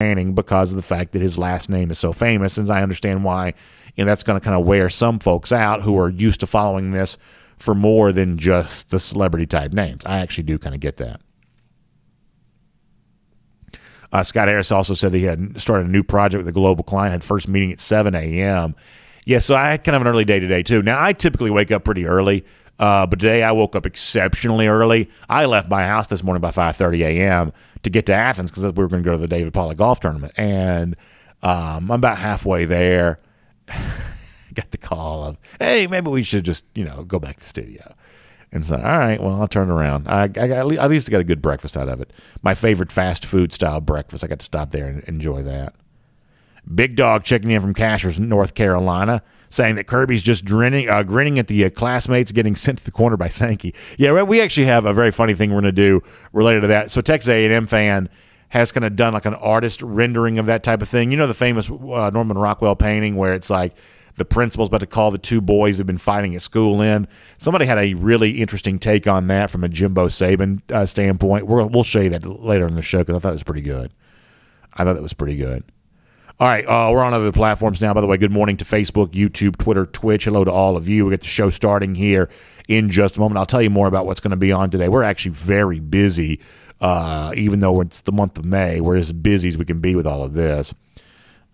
Manning because of the fact that his last name is so famous. And I understand why, that's going to kind of wear some folks out who are used to following this for more than just the celebrity type names. I actually do kind of get that. Scott Harris also said that he had started a new project with a global client, had first meeting at 7 a.m. Yeah, so I had kind of an early day today, too. Now, I typically wake up pretty early, but today I woke up exceptionally early. I left my house this morning by 5:30 a.m. to get to Athens because we were going to go to the David Pella golf tournament. And I'm about halfway there. Got the call of, hey, maybe we should just, go back to the studio. And so, all right, well, I'll turn around. I at least got a good breakfast out of it. My favorite fast food style breakfast. I got to stop there and enjoy that. Big Dog checking in from Cashers, North Carolina, saying that Kirby's just grinning at the classmates getting sent to the corner by Sankey. Yeah, we actually have a very funny thing we're going to do related to that. So Texas A&M fan has kind of done like an artist rendering of that type of thing. The famous Norman Rockwell painting where it's like the principal's about to call the two boys who've been fighting at school in. Somebody had a really interesting take on that from a Jimbo Saban standpoint. We'll show you that later in the show because I thought it was pretty good. All right, we're on other platforms now. By the way, good morning to Facebook, YouTube, Twitter, Twitch. Hello to all of you. We get the show starting here in just a moment. I'll tell you more about what's going to be on today. We're actually very busy, even though it's the month of May. We're as busy as we can be with all of this.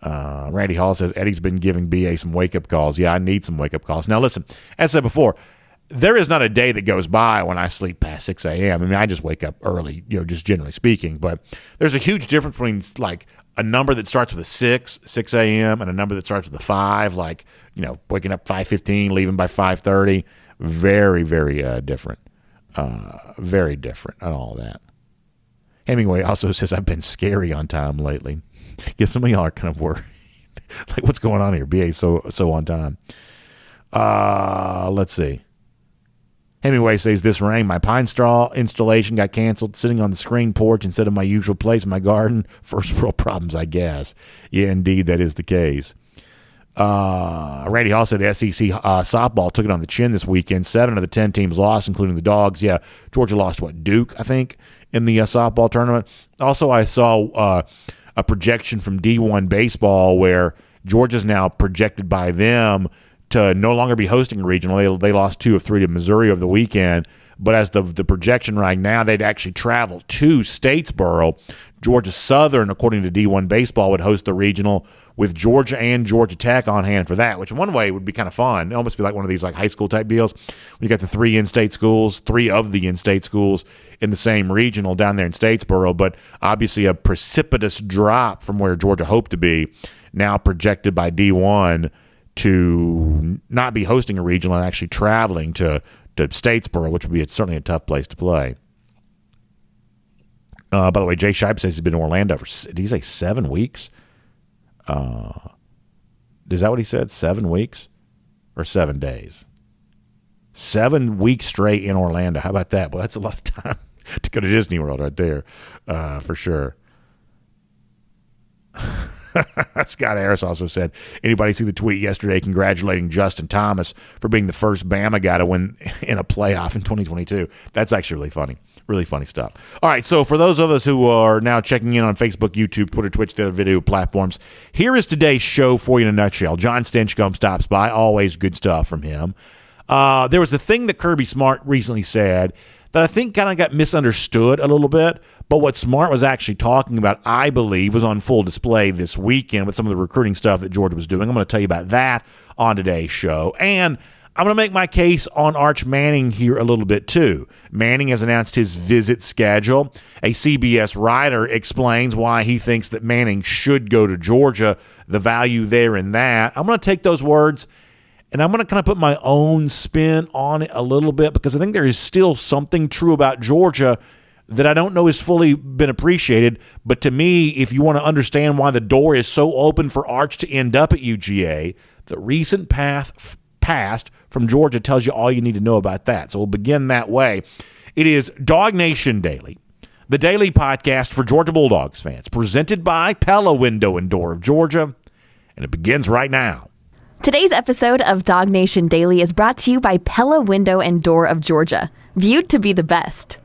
Randy Hall says, Eddie's been giving BA some wake-up calls. Yeah, I need some wake-up calls. Now, listen, as I said before, there is not a day that goes by when I sleep past 6 a.m. I mean, I just wake up early, just generally speaking. But there's a huge difference between, like, a number that starts with a 6 a.m., and a number that starts with a 5, like, waking up 5:15, leaving by 5:30. Very, very different. Very different on all that. Hemingway also says, I've been scary on time lately. Guess some of y'all are kind of worried. Like, what's going on here? BA so on time. Let's see. Hemingway says, this rain, my pine straw installation got canceled, sitting on the screen porch instead of my usual place in my garden. First world problems, I guess. Yeah, indeed, that is the case. Randy Hall said SEC softball took it on the chin this weekend. 7 of the 10 teams lost, including the Dogs. Yeah, Georgia lost, Duke, I think, in the softball tournament. Also, I saw a projection from D1 baseball where Georgia's now projected by them to no longer be hosting a regional. They lost 2 of 3 to Missouri over the weekend. But as the projection right now, they'd actually travel to Statesboro. Georgia Southern, according to D1 Baseball, would host the regional with Georgia and Georgia Tech on hand for that, which one way would be kind of fun. It'd almost be like one of these like high school type deals. When you got the 3 in-state schools, 3 of the in-state schools in the same regional down there in Statesboro, but obviously a precipitous drop from where Georgia hoped to be, now projected by D1 to not be hosting a regional and actually traveling to Statesboro, which would be certainly a tough place to play. By the way, Jay Shipe says he's been in Orlando for, did he say 7 weeks? Is that what he said? 7 weeks or 7 days? 7 weeks straight in Orlando. How about that? Well, that's a lot of time to go to Disney World right there, for sure. Scott Harris also said, anybody see the tweet yesterday congratulating Justin Thomas for being the first Bama guy to win in a playoff in 2022? That's actually really funny. Really funny stuff. All right, so for those of us who are now checking in on Facebook, YouTube, Twitter, Twitch, the other video platforms, here is today's show for you in a nutshell. John Stinchcomb stops by. Always good stuff from him. There was a thing that Kirby Smart recently said that I think kind of got misunderstood a little bit, but what Smart was actually talking about, I believe, was on full display this weekend with some of the recruiting stuff that Georgia was doing. I'm going to tell you about that on today's show, and I'm going to make my case on Arch Manning here a little bit, too. Manning has announced his visit schedule. A CBS writer explains why he thinks that Manning should go to Georgia, the value there in that. I'm going to take those words, and I'm going to kind of put my own spin on it a little bit because I think there is still something true about Georgia that I don't know has fully been appreciated. But to me, if you want to understand why the door is so open for Arch to end up at UGA, the recent past from Georgia tells you all you need to know about that. So we'll begin that way. It is DawgNation Daily, the daily podcast for Georgia Bulldogs fans, presented by Pella Window and Door of Georgia, and it begins right now. Today's episode of DawgNation Daily is brought to you by Pella Window and Door of Georgia, viewed to be the best.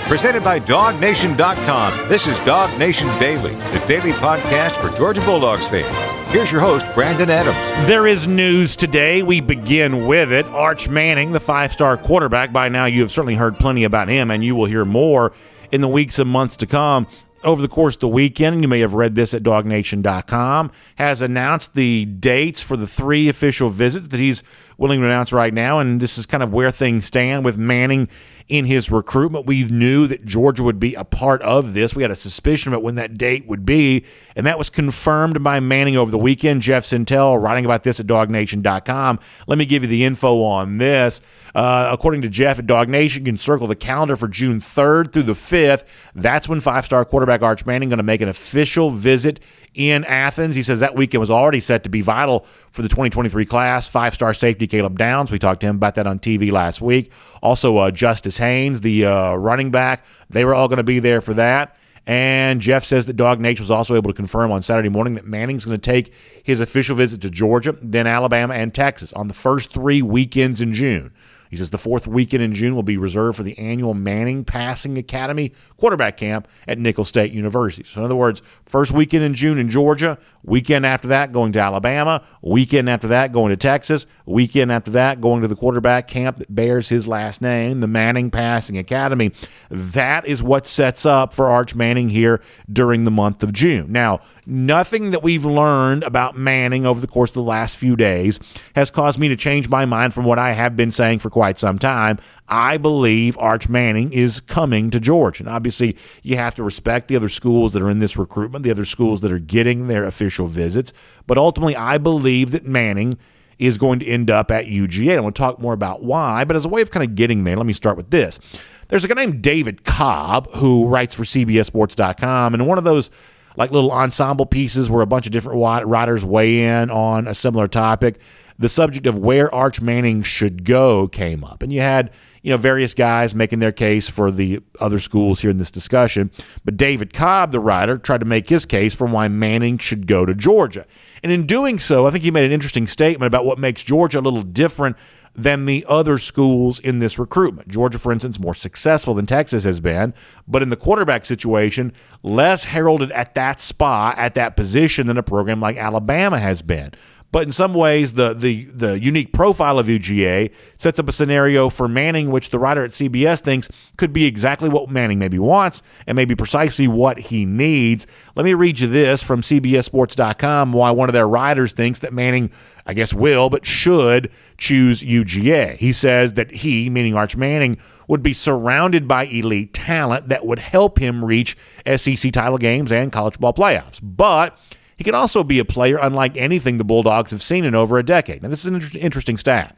Presented by DawgNation.com. This is DawgNation Daily, the daily podcast for Georgia Bulldogs fans. Here's your host, Brandon Adams. There is news today. We begin with it. Arch Manning, the five-star quarterback. By now, you have certainly heard plenty about him, and you will hear more in the weeks and months to come. Over the course of the weekend, and you may have read this at DawgNation.com, has announced the dates for the 3 official visits that he's willing to announce right now, and this is kind of where things stand with Manning in his recruitment. We knew that Georgia would be a part of this. We had a suspicion about when that date would be, and that was confirmed by Manning over the weekend. Jeff Sintel writing about this at DawgNation.com. Let me give you the info on this. According to Jeff at DawgNation, you can circle the calendar for June 3rd through the 5th. That's when five-star quarterback Arch Manning going to make an official visit in Athens. He says that weekend was already set to be vital for the 2023 class. Five-star safety Caleb Downs, we talked to him about that on TV last week. Also, Justice Haynes, the running back, they were all going to be there for that. And Jeff says that DawgNation was also able to confirm on Saturday morning that Manning's going to take his official visit to Georgia, then Alabama and Texas on the first 3 weekends in June. He says the 4th weekend in June will be reserved for the annual Manning Passing Academy quarterback camp at Nicholls State University. So in other words, first weekend in June in Georgia, weekend after that going to Alabama, weekend after that going to Texas, weekend after that going to the quarterback camp that bears his last name, the Manning Passing Academy. That is what sets up for Arch Manning here during the month of June. Now, nothing that we've learned about Manning over the course of the last few days has caused me to change my mind from what I have been saying for quite some time. I believe Arch Manning is coming to Georgia. And obviously, you have to respect the other schools that are in this recruitment, the other schools that are getting their official visits. But ultimately, I believe that Manning is going to end up at UGA. I want to talk more about why, but as a way of kind of getting there, let me start with this. There's a guy named David Cobb who writes for CBSSports.com, and one of those like little ensemble pieces where a bunch of different writers weigh in on a similar topic, the subject of where Arch Manning should go came up. And you had, various guys making their case for the other schools here in this discussion. But David Cobb, the writer, tried to make his case for why Manning should go to Georgia. And in doing so, I think he made an interesting statement about what makes Georgia a little different than the other schools in this recruitment. Georgia, for instance, more successful than Texas has been, but in the quarterback situation, less heralded at that spot, at that position than a program like Alabama has been. But in some ways, the unique profile of UGA sets up a scenario for Manning, which the writer at CBS thinks could be exactly what Manning maybe wants and maybe precisely what he needs. Let me read you this from CBSSports.com, why one of their writers thinks that Manning, I guess will, but should choose UGA. He says that he, meaning Arch Manning, would be surrounded by elite talent that would help him reach SEC title games and college ball playoffs. But he can also be a player unlike anything the Bulldogs have seen in over a decade. Now, this is an interesting stat.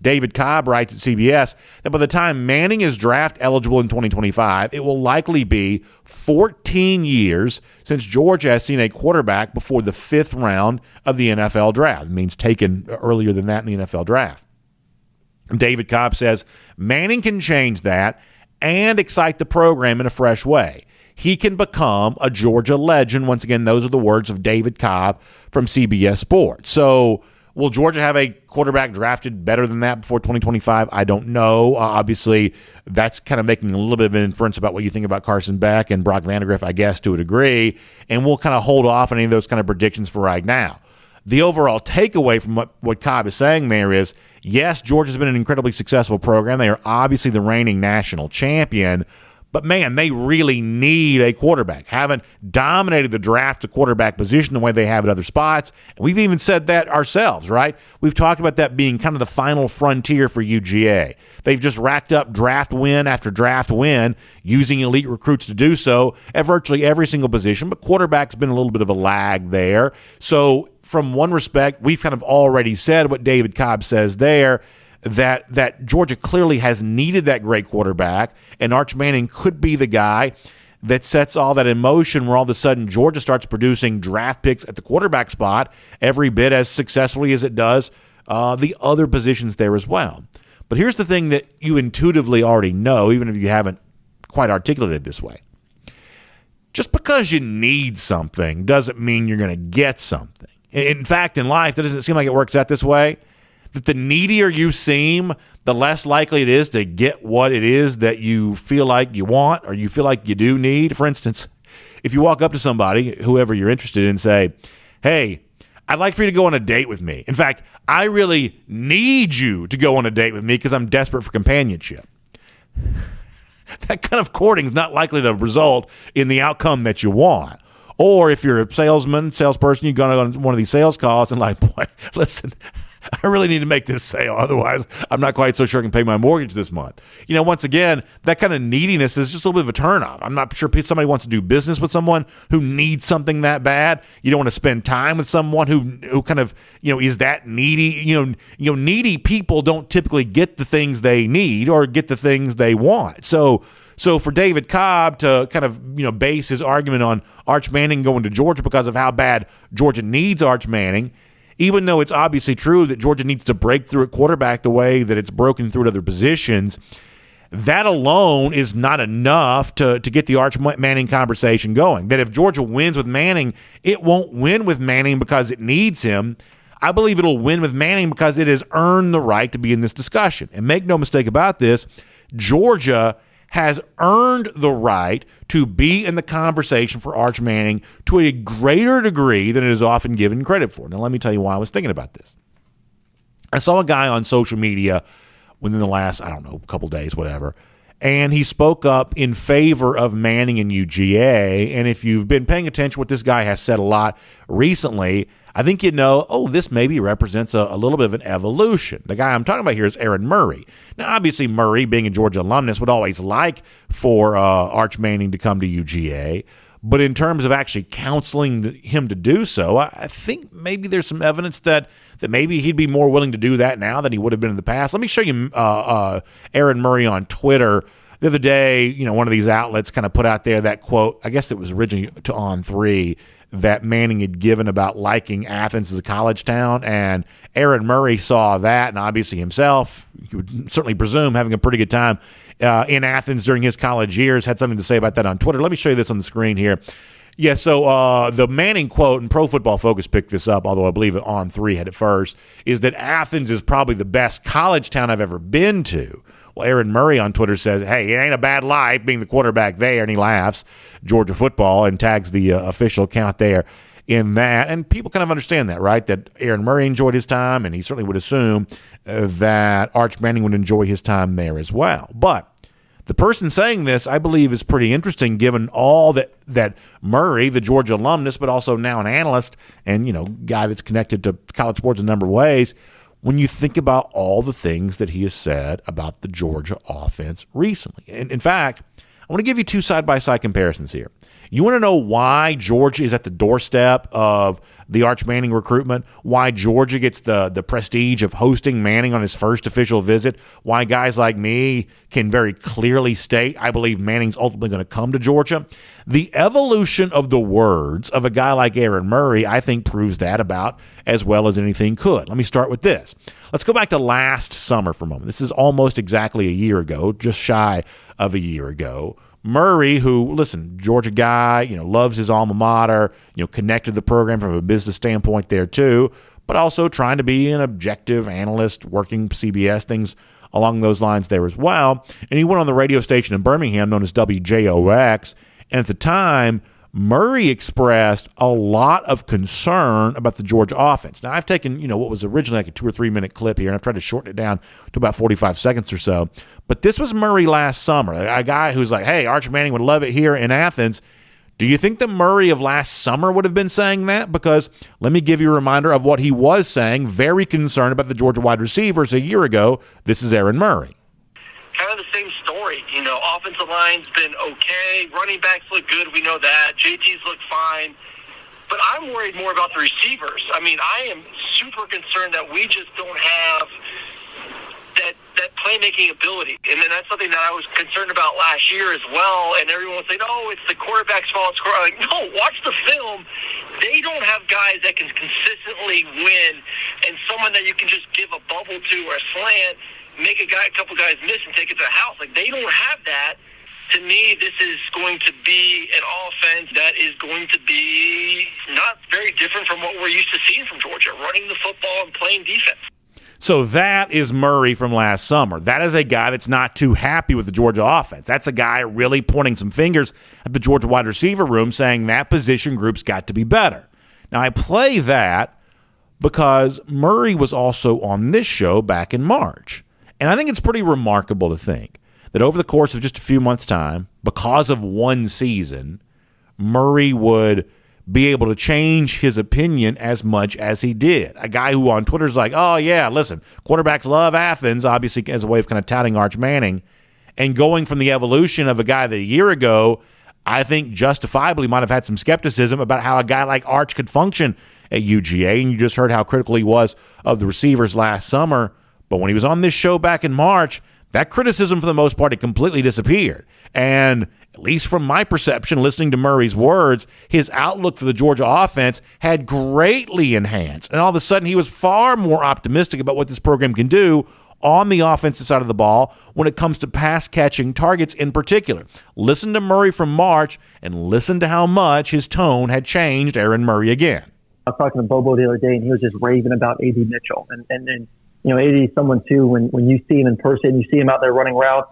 David Cobb writes at CBS that by the time Manning is draft eligible in 2025, it will likely be 14 years since Georgia has seen a quarterback before the 5th round of the NFL draft. It means taken earlier than that in the NFL draft. David Cobb says Manning can change that and excite the program in a fresh way. He can become a Georgia legend. Once again, those are the words of David Cobb from CBS Sports. So will Georgia have a quarterback drafted better than that before 2025? I don't know. Obviously, that's kind of making a little bit of an inference about what you think about Carson Beck and Brock Vandagriff, I guess, to a degree. And we'll kind of hold off on any of those kind of predictions for right now. The overall takeaway from what Cobb is saying there is, yes, Georgia's been an incredibly successful program. They are obviously the reigning national champion. But, man, they really need a quarterback. Haven't dominated the draft, the quarterback position the way they have at other spots. And we've even said that ourselves, right? We've talked about that being kind of the final frontier for UGA. They've just racked up draft win after draft win using elite recruits to do so at virtually every single position. But quarterback's been a little bit of a lag there. So, from one respect, we've kind of already said what David Cobb says there, that Georgia clearly has needed that great quarterback, and Arch Manning could be the guy that sets all that in motion where all of a sudden Georgia starts producing draft picks at the quarterback spot every bit as successfully as it does the other positions there as well. But here's the thing that you intuitively already know, even if you haven't quite articulated it this way. Just because you need something doesn't mean you're going to get something. In fact, in life, doesn't it seem like it works out this way? that the needier you seem, the less likely it is to get what it is that you feel like you want or you feel like you do need. For instance, if you walk up to somebody, whoever you're interested in, and say, hey, I'd like for you to go on a date with me. In fact, I really need you to go on a date with me because I'm desperate for companionship. That kind of courting is not likely to result in the outcome that you want. Or if you're a salesperson, you go on one of these sales calls and like, boy, listen, I really need to make this sale. Otherwise, I'm not quite so sure I can pay my mortgage this month. Once again, that kind of neediness is just a little bit of a turnoff. I'm not sure somebody wants to do business with someone who needs something that bad. You don't want to spend time with someone who kind of, is that needy. Needy people don't typically get the things they need or get the things they want. So for David Cobb to kind of, base his argument on Arch Manning going to Georgia because of how bad Georgia needs Arch Manning, even though it's obviously true that Georgia needs to break through at quarterback the way that it's broken through at other positions, that alone is not enough to get the Arch Manning conversation going. That if Georgia wins with Manning, it won't win with Manning because it needs him. I believe it'll win with Manning because it has earned the right to be in this discussion. And make no mistake about this, Georgia has earned the right to be in the conversation for Arch Manning to a greater degree than it is often given credit for. Now, let me tell you why I was thinking about this. I saw a guy on social media within the last, couple days, whatever, and he spoke up in favor of Manning and UGA. And if you've been paying attention to what this guy has said a lot recently, I think this maybe represents a little bit of an evolution. The guy I'm talking about here is Aaron Murray. Now, obviously, Murray, being a Georgia alumnus, would always like for Arch Manning to come to UGA. But in terms of actually counseling him to do so, I think maybe there's some evidence that maybe he'd be more willing to do that now than he would have been in the past. Let me show you Aaron Murray on Twitter. The other day, one of these outlets kind of put out there that quote, I guess it was originally to On3, that Manning had given about liking Athens as a college town, and Aaron Murray saw that, and obviously himself, you would certainly presume, having a pretty good time in Athens during his college years, had something to say about that on Twitter. Let me show you this on the screen here. Yeah, so the Manning quote, and Pro Football Focus picked this up, although I believe it On3 had it first, is that Athens is probably the best college town I've ever been to. Well, Aaron Murray on Twitter says, hey, it ain't a bad life being the quarterback there, and he laughs, Georgia football, and tags the official account there in that. And people kind of understand that, right, that Aaron Murray enjoyed his time, and he certainly would assume that Arch Manning would enjoy his time there as well. But the person saying this, I believe, is pretty interesting given all that Murray, the Georgia alumnus, but also now an analyst and, guy that's connected to college sports in a number of ways, when you think about all the things that he has said about the Georgia offense recently. And in fact, I want to give you two side-by-side comparisons here. You want to know why Georgia is at the doorstep of the Arch Manning recruitment, why Georgia gets the prestige of hosting Manning on his first official visit, why guys like me can very clearly state, I believe Manning's ultimately going to come to Georgia. The evolution of the words of a guy like Aaron Murray, I think, proves that about as well as anything could. Let me start with this. Let's go back to last summer for a moment. This is almost exactly a year ago, just shy of a year ago. Murray, who, listen, Georgia guy, loves his alma mater, connected to the program from a business standpoint there too, but also trying to be an objective analyst, working CBS, things along those lines there as well. And he went on the radio station in Birmingham known as WJOX, and at the time, Murray expressed a lot of concern about the Georgia offense. Now, I've taken, what was originally like a 2 or 3 minute clip here, and I've tried to shorten it down to about 45 seconds or so. But this was Murray last summer, a guy who's like, hey, Arch Manning would love it here in Athens. Do you think the Murray of last summer would have been saying that? Because let me give you a reminder of what he was saying, very concerned about the Georgia wide receivers a year ago. This is Aaron Murray. Kind of the same story. Offensive line's been okay. Running backs look good. We know that. JT's look fine. But I'm worried more about the receivers. I am super concerned that we just don't have that playmaking ability. And then that's something that I was concerned about last year as well. And everyone was saying, oh, it's the quarterback's fault. I'm like, no, watch the film. They don't have guys that can consistently win and someone that you can just give a bubble to or a slant, make a couple guys miss and take it to the house. Like, they don't have that. To me, this is going to be an offense that is going to be not very different from what we're used to seeing from Georgia, running the football and playing defense. So that is Murray from last summer. That is a guy that's not too happy with the Georgia offense. That's a guy really pointing some fingers at the Georgia wide receiver room saying that position group's got to be better. Now, I play that because Murray was also on this show back in March. And I think it's pretty remarkable to think that over the course of just a few months' time, because of one season, Murray would be able to change his opinion as much as he did. A guy who on Twitter is like, oh, yeah, listen, quarterbacks love Athens, obviously as a way of kind of touting Arch Manning, and going from the evolution of a guy that a year ago, I think justifiably might have had some skepticism about how a guy like Arch could function at UGA, and you just heard how critical he was of the receivers last summer. But when he was on this show back in March, that criticism for the most part had completely disappeared. And at least from my perception, listening to Murray's words, his outlook for the Georgia offense had greatly enhanced. And all of a sudden, he was far more optimistic about what this program can do on the offensive side of the ball when it comes to pass-catching targets in particular. Listen to Murray from March and listen to how much his tone had changed Aaron Murray again. I was talking to Bobo the other day, and he was just raving about A.D. Mitchell. And you know, A.D. is someone, too, when you see him in person, you see him out there running routes,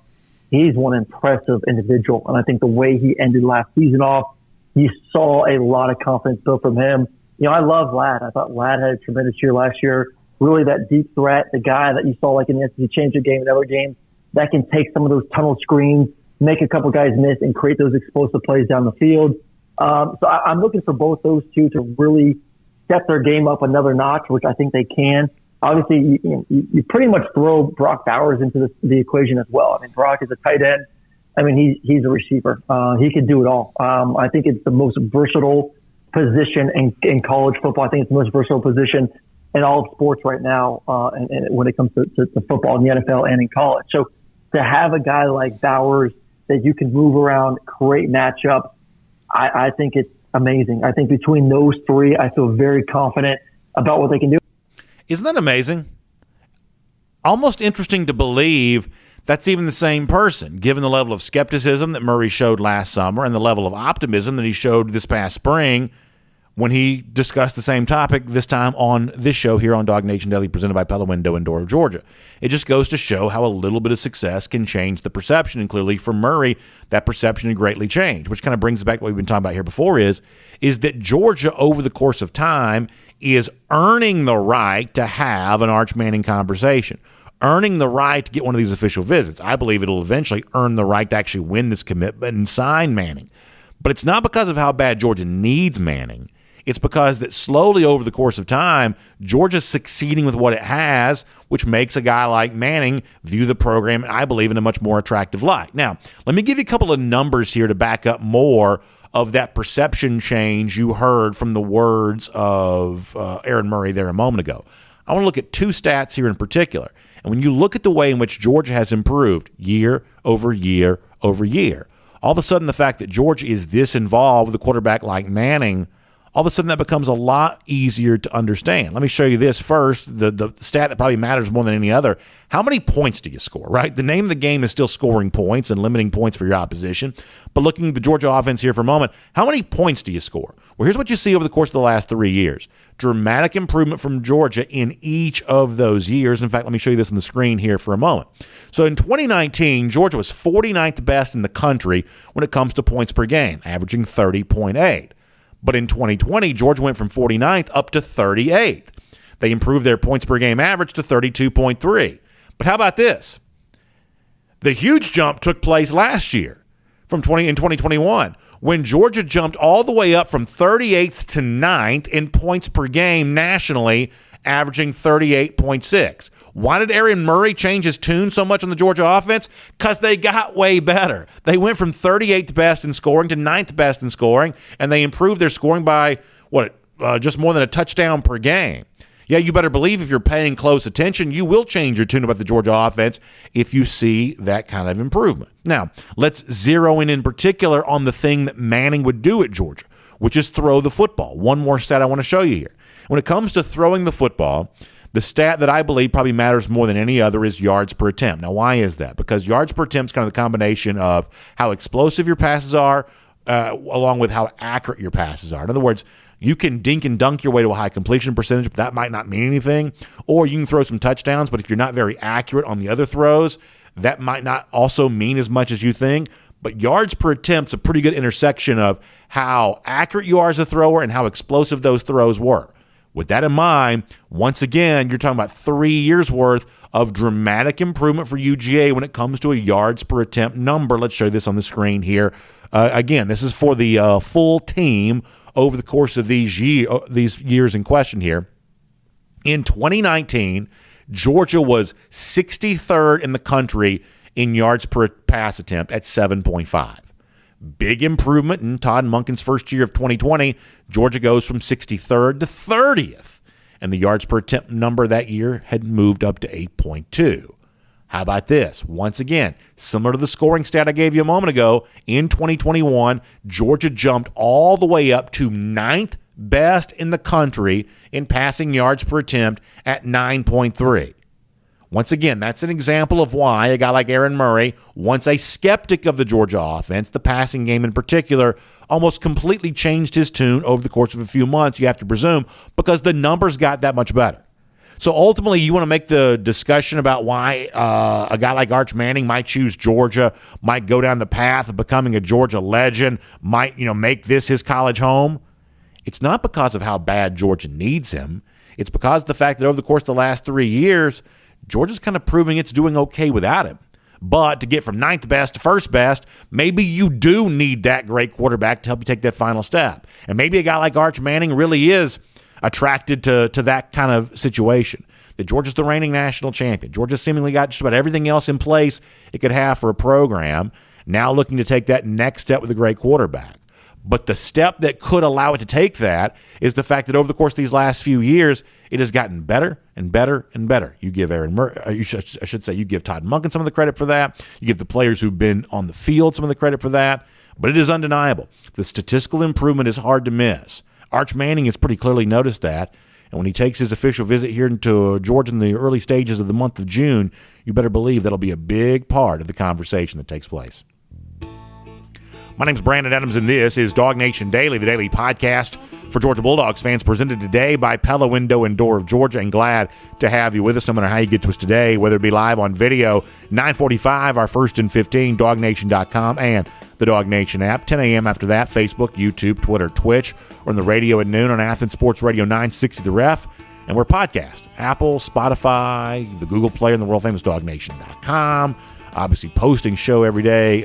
he's one impressive individual. And I think the way he ended last season off, you saw a lot of confidence built from him. You know, I love Ladd. I thought Ladd had a tremendous year last year. Really that deep threat, the guy that you saw like in the SEC Championship game and other games that can take some of those tunnel screens, make a couple guys miss, and create those explosive plays down the field. So I'm looking for both those two to really step their game up another notch, which I think they can. Obviously, you pretty much throw Brock Bowers into the equation as well. I mean, Brock is a tight end. I mean, he's a receiver. He can do it all. I think it's the most versatile position in college football. I think it's the most versatile position in all of sports right now, and when it comes to football in the NFL and in college. So to have a guy like Bowers that you can move around, create matchups, I think it's amazing. I think between those three, I feel very confident about what they can do. Isn't that amazing? Almost interesting to believe that's even the same person, given the level of skepticism that Murray showed last summer and the level of optimism that he showed this past spring when he discussed the same topic, this time on this show here on DawgNation Daily, presented by Pella Window in Door of Georgia. It just goes to show how a little bit of success can change the perception. And clearly for Murray, that perception had greatly changed, which kind of brings us back to what we've been talking about here before is that Georgia, over the course of time, is earning the right to have an Arch Manning conversation, earning the right to get one of these official visits. I believe it'll eventually earn the right to actually win this commitment and sign Manning. But it's not because of how bad Georgia needs Manning. It's because that slowly over the course of time, Georgia's succeeding with what it has, which makes a guy like Manning view the program, I believe, in a much more attractive light. Now, let me give you a couple of numbers here to back up more of that perception change you heard from the words of Aaron Murray there a moment ago. I want to look at two stats here in particular. And when you look at the way in which Georgia has improved year over year over year, all of a sudden the fact that Georgia is this involved with a quarterback like Manning, all of a sudden that becomes a lot easier to understand. Let me show you this first, the stat that probably matters more than any other. How many points do you score, right? The name of the game is still scoring points and limiting points for your opposition. But looking at the Georgia offense here for a moment, how many points do you score? Well, here's what you see over the course of the last 3 years. Dramatic improvement from Georgia in each of those years. In fact, let me show you this on the screen here for a moment. So in 2019, Georgia was 49th best in the country when it comes to points per game, averaging 30.8. But in 2020, Georgia went from 49th up to 38th. They improved their points per game average to 32.3. But how about this? The huge jump took place last year in 2021 when Georgia jumped all the way up from 38th to 9th in points per game nationally, averaging 38.6. Why did Aaron Murray change his tune so much on the Georgia offense? Because they got way better. They went from 38th best in scoring to 9th best in scoring, and they improved their scoring by, just more than a touchdown per game. Yeah, you better believe if you're paying close attention, you will change your tune about the Georgia offense if you see that kind of improvement. Now, let's zero in particular on the thing that Manning would do at Georgia, which is throw the football. One more stat I want to show you here. When it comes to throwing the football, the stat that I believe probably matters more than any other is yards per attempt. Now, why is that? Because yards per attempt is kind of the combination of how explosive your passes are along with how accurate your passes are. In other words, you can dink and dunk your way to a high completion percentage, but that might not mean anything. Or you can throw some touchdowns, but if you're not very accurate on the other throws, that might not also mean as much as you think. But yards per attempt is a pretty good intersection of how accurate you are as a thrower and how explosive those throws were. With that in mind, once again, you're talking about 3 years worth of dramatic improvement for UGA when it comes to a yards per attempt number. Let's show you this on the screen here. Again, this is for the full team over the course of these years in question here. In 2019, Georgia was 63rd in the country in yards per pass attempt at 7.5. Big improvement in Todd Monken's first year of 2020. Georgia goes from 63rd to 30th, and the yards per attempt number that year had moved up to 8.2. How about this? Once again, similar to the scoring stat I gave you a moment ago, in 2021, Georgia jumped all the way up to 9th best in the country in passing yards per attempt at 9.3. Once again, that's an example of why a guy like Aaron Murray, once a skeptic of the Georgia offense, the passing game in particular, almost completely changed his tune over the course of a few months, you have to presume, because the numbers got that much better. So ultimately, you want to make the discussion about why a guy like Arch Manning might choose Georgia, might go down the path of becoming a Georgia legend, might make this his college home. It's not because of how bad Georgia needs him. It's because of the fact that over the course of the last 3 years, Georgia's kind of proving it's doing okay without him. But to get from 9th best to 1st best, maybe you do need that great quarterback to help you take that final step. And maybe a guy like Arch Manning really is attracted to that kind of situation. That Georgia's the reigning national champion. Georgia seemingly got just about everything else in place it could have for a program, now looking to take that next step with a great quarterback. But the step that could allow it to take that is the fact that over the course of these last few years, it has gotten better and better and better. You give Aaron Murray, I should say, you give Todd Monken some of the credit for that. You give the players who've been on the field some of the credit for that. But it is undeniable. The statistical improvement is hard to miss. Arch Manning has pretty clearly noticed that. And when he takes his official visit here into Georgia in the early stages of the month of June, you better believe that'll be a big part of the conversation that takes place. My name's Brandon Adams, and this is DawgNation Daily, the daily podcast for Georgia Bulldogs fans, presented today by Pella Window and Door of Georgia. And glad to have you with us, no matter how you get to us today, whether it be live on video, 9:45, our first and 15, DawgNation.com, and the DawgNation app. 10 a.m. after that, Facebook, YouTube, Twitter, Twitch, or on the radio at noon on Athens Sports Radio 960 The Ref. And we're podcast, Apple, Spotify, the Google Play, and the world-famous DawgNation.com. Obviously, posting show every day.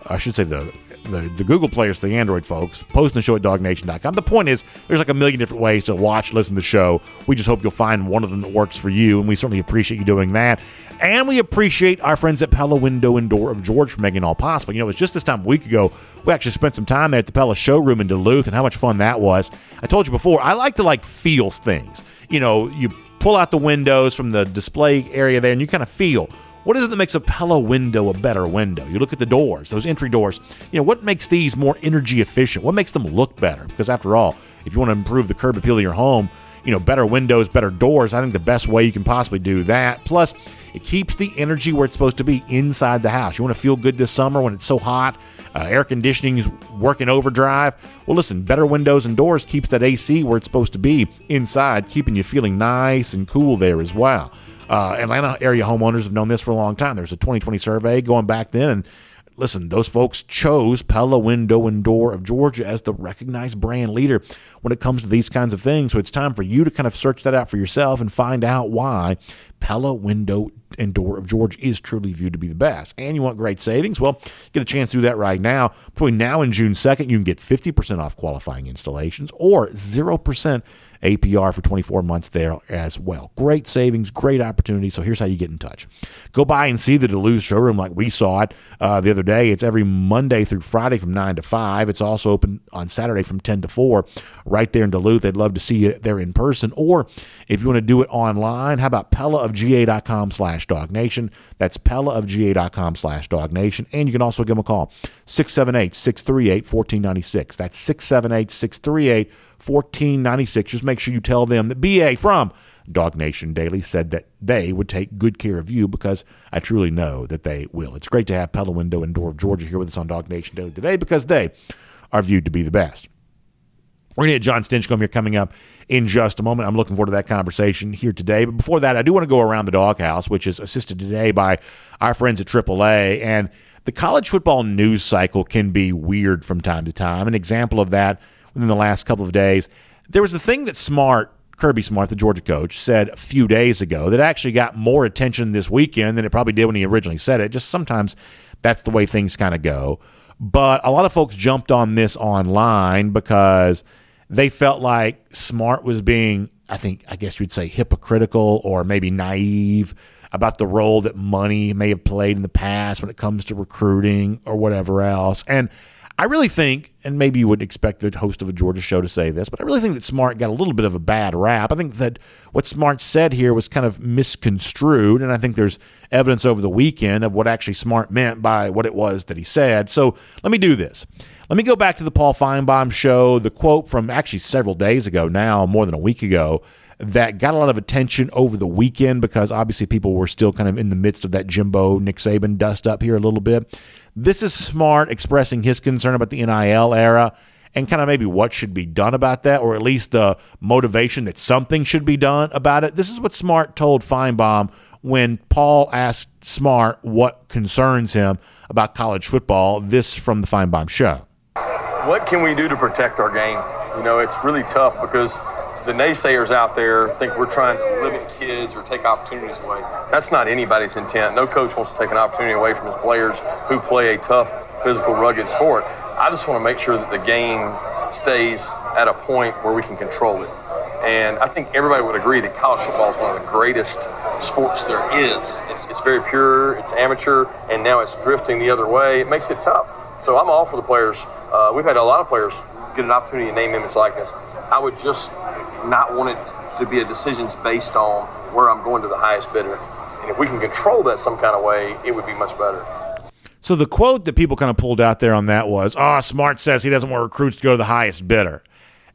I should say the Google players, the Android folks, posting the show at DawgNation.com. The point is, there's like a million different ways to watch, listen to the show. We just hope you'll find one of them that works for you, and we certainly appreciate you doing that. And we appreciate our friends at Pella Window and Door of Georgia for making it all possible. It was just this time a week ago, we actually spent some time there at the Pella showroom in Duluth, and how much fun that was. I told you before, I like to feel things. You pull out the windows from the display area there, and you kind of feel, what is it that makes a Pella window a better window? You look at the doors, those entry doors. What makes these more energy efficient? What makes them look better? Because after all, if you want to improve the curb appeal of your home, better windows, better doors, I think the best way you can possibly do that. Plus, it keeps the energy where it's supposed to be inside the house. You want to feel good this summer when it's so hot, air conditioning's working overdrive. Well, listen, better windows and doors keeps that AC where it's supposed to be inside, keeping you feeling nice and cool there as well. Atlanta area homeowners have known this for a long time. There's a 2020 survey going back then, and listen, those folks chose Pella Window and Door of Georgia as the recognized brand leader when it comes to these kinds of things. So it's time for you to kind of search that out for yourself and find out why Pella Window and Door of Georgia is truly viewed to be the best. And you want great savings? Well, get a chance to do that right now. Between now and June 2nd, you can get 50% off qualifying installations or 0% APR for 24 months there as well. Great savings, great opportunity. So here's how you get in touch. Go by and see the Duluth showroom like we saw it the other day. It's every Monday through Friday from 9 to 5. It's also open on Saturday from 10 to 4 right there in Duluth. They'd love to see you there in person. Or if you want to do it online, how about PellaofGA.com/ PellaofGA.com/DawgNation. That's PellaofGA.com/DawgNation. And you can also give them a call, 678-638-1496. That's 678-638-1496. Just make sure you tell them that BA from DawgNation Daily said that they would take good care of you, because I truly know that they will. It's great to have Pella Window and Door of Georgia here with us on DawgNation Daily today, because they are viewed to be the best. We're going to get John Stinchcomb here coming up in just a moment. I'm looking forward to that conversation here today. But before that, I do want to go around the doghouse, which is assisted today by our friends at AAA. And the college football news cycle can be weird from time to time. An example of that within the last couple of days, there was a thing that Kirby Smart, the Georgia coach, said a few days ago that actually got more attention this weekend than it probably did when he originally said it. Just sometimes that's the way things kind of go. But a lot of folks jumped on this online because they felt like Smart was being, I guess you'd say, hypocritical or maybe naive about the role that money may have played in the past when it comes to recruiting or whatever else. And I really think, and maybe you would expect the host of a Georgia show to say this, but I really think that Smart got a little bit of a bad rap. I think that what Smart said here was kind of misconstrued, and I think there's evidence over the weekend of what actually Smart meant by what it was that he said. So let me do this. Let me go back to the Paul Feinbaum show, the quote from actually several days ago now, more than a week ago, that got a lot of attention over the weekend because obviously people were still kind of in the midst of that Jimbo, Nick Saban dust up here a little bit. This is Smart expressing his concern about the NIL era and kind of maybe what should be done about that, or at least the motivation that something should be done about it. This is what Smart told Feinbaum when Paul asked Smart what concerns him about college football. This from the Feinbaum show. What can we do to protect our game? It's really tough because the naysayers out there think we're trying to limit kids or take opportunities away. That's not anybody's intent. No coach wants to take an opportunity away from his players who play a tough, physical, rugged sport. I just want to make sure that the game stays at a point where we can control it. And I think everybody would agree that college football is one of the greatest sports there is. It's very pure, it's amateur, and now it's drifting the other way. It makes it tough. So I'm all for the players. We've had a lot of players get an opportunity to name, image, likeness. I would just not want it to be a decisions based on where I'm going to the highest bidder. And if we can control that some kind of way, it would be much better. So the quote that people kind of pulled out there on that was, Smart says he doesn't want recruits to go to the highest bidder.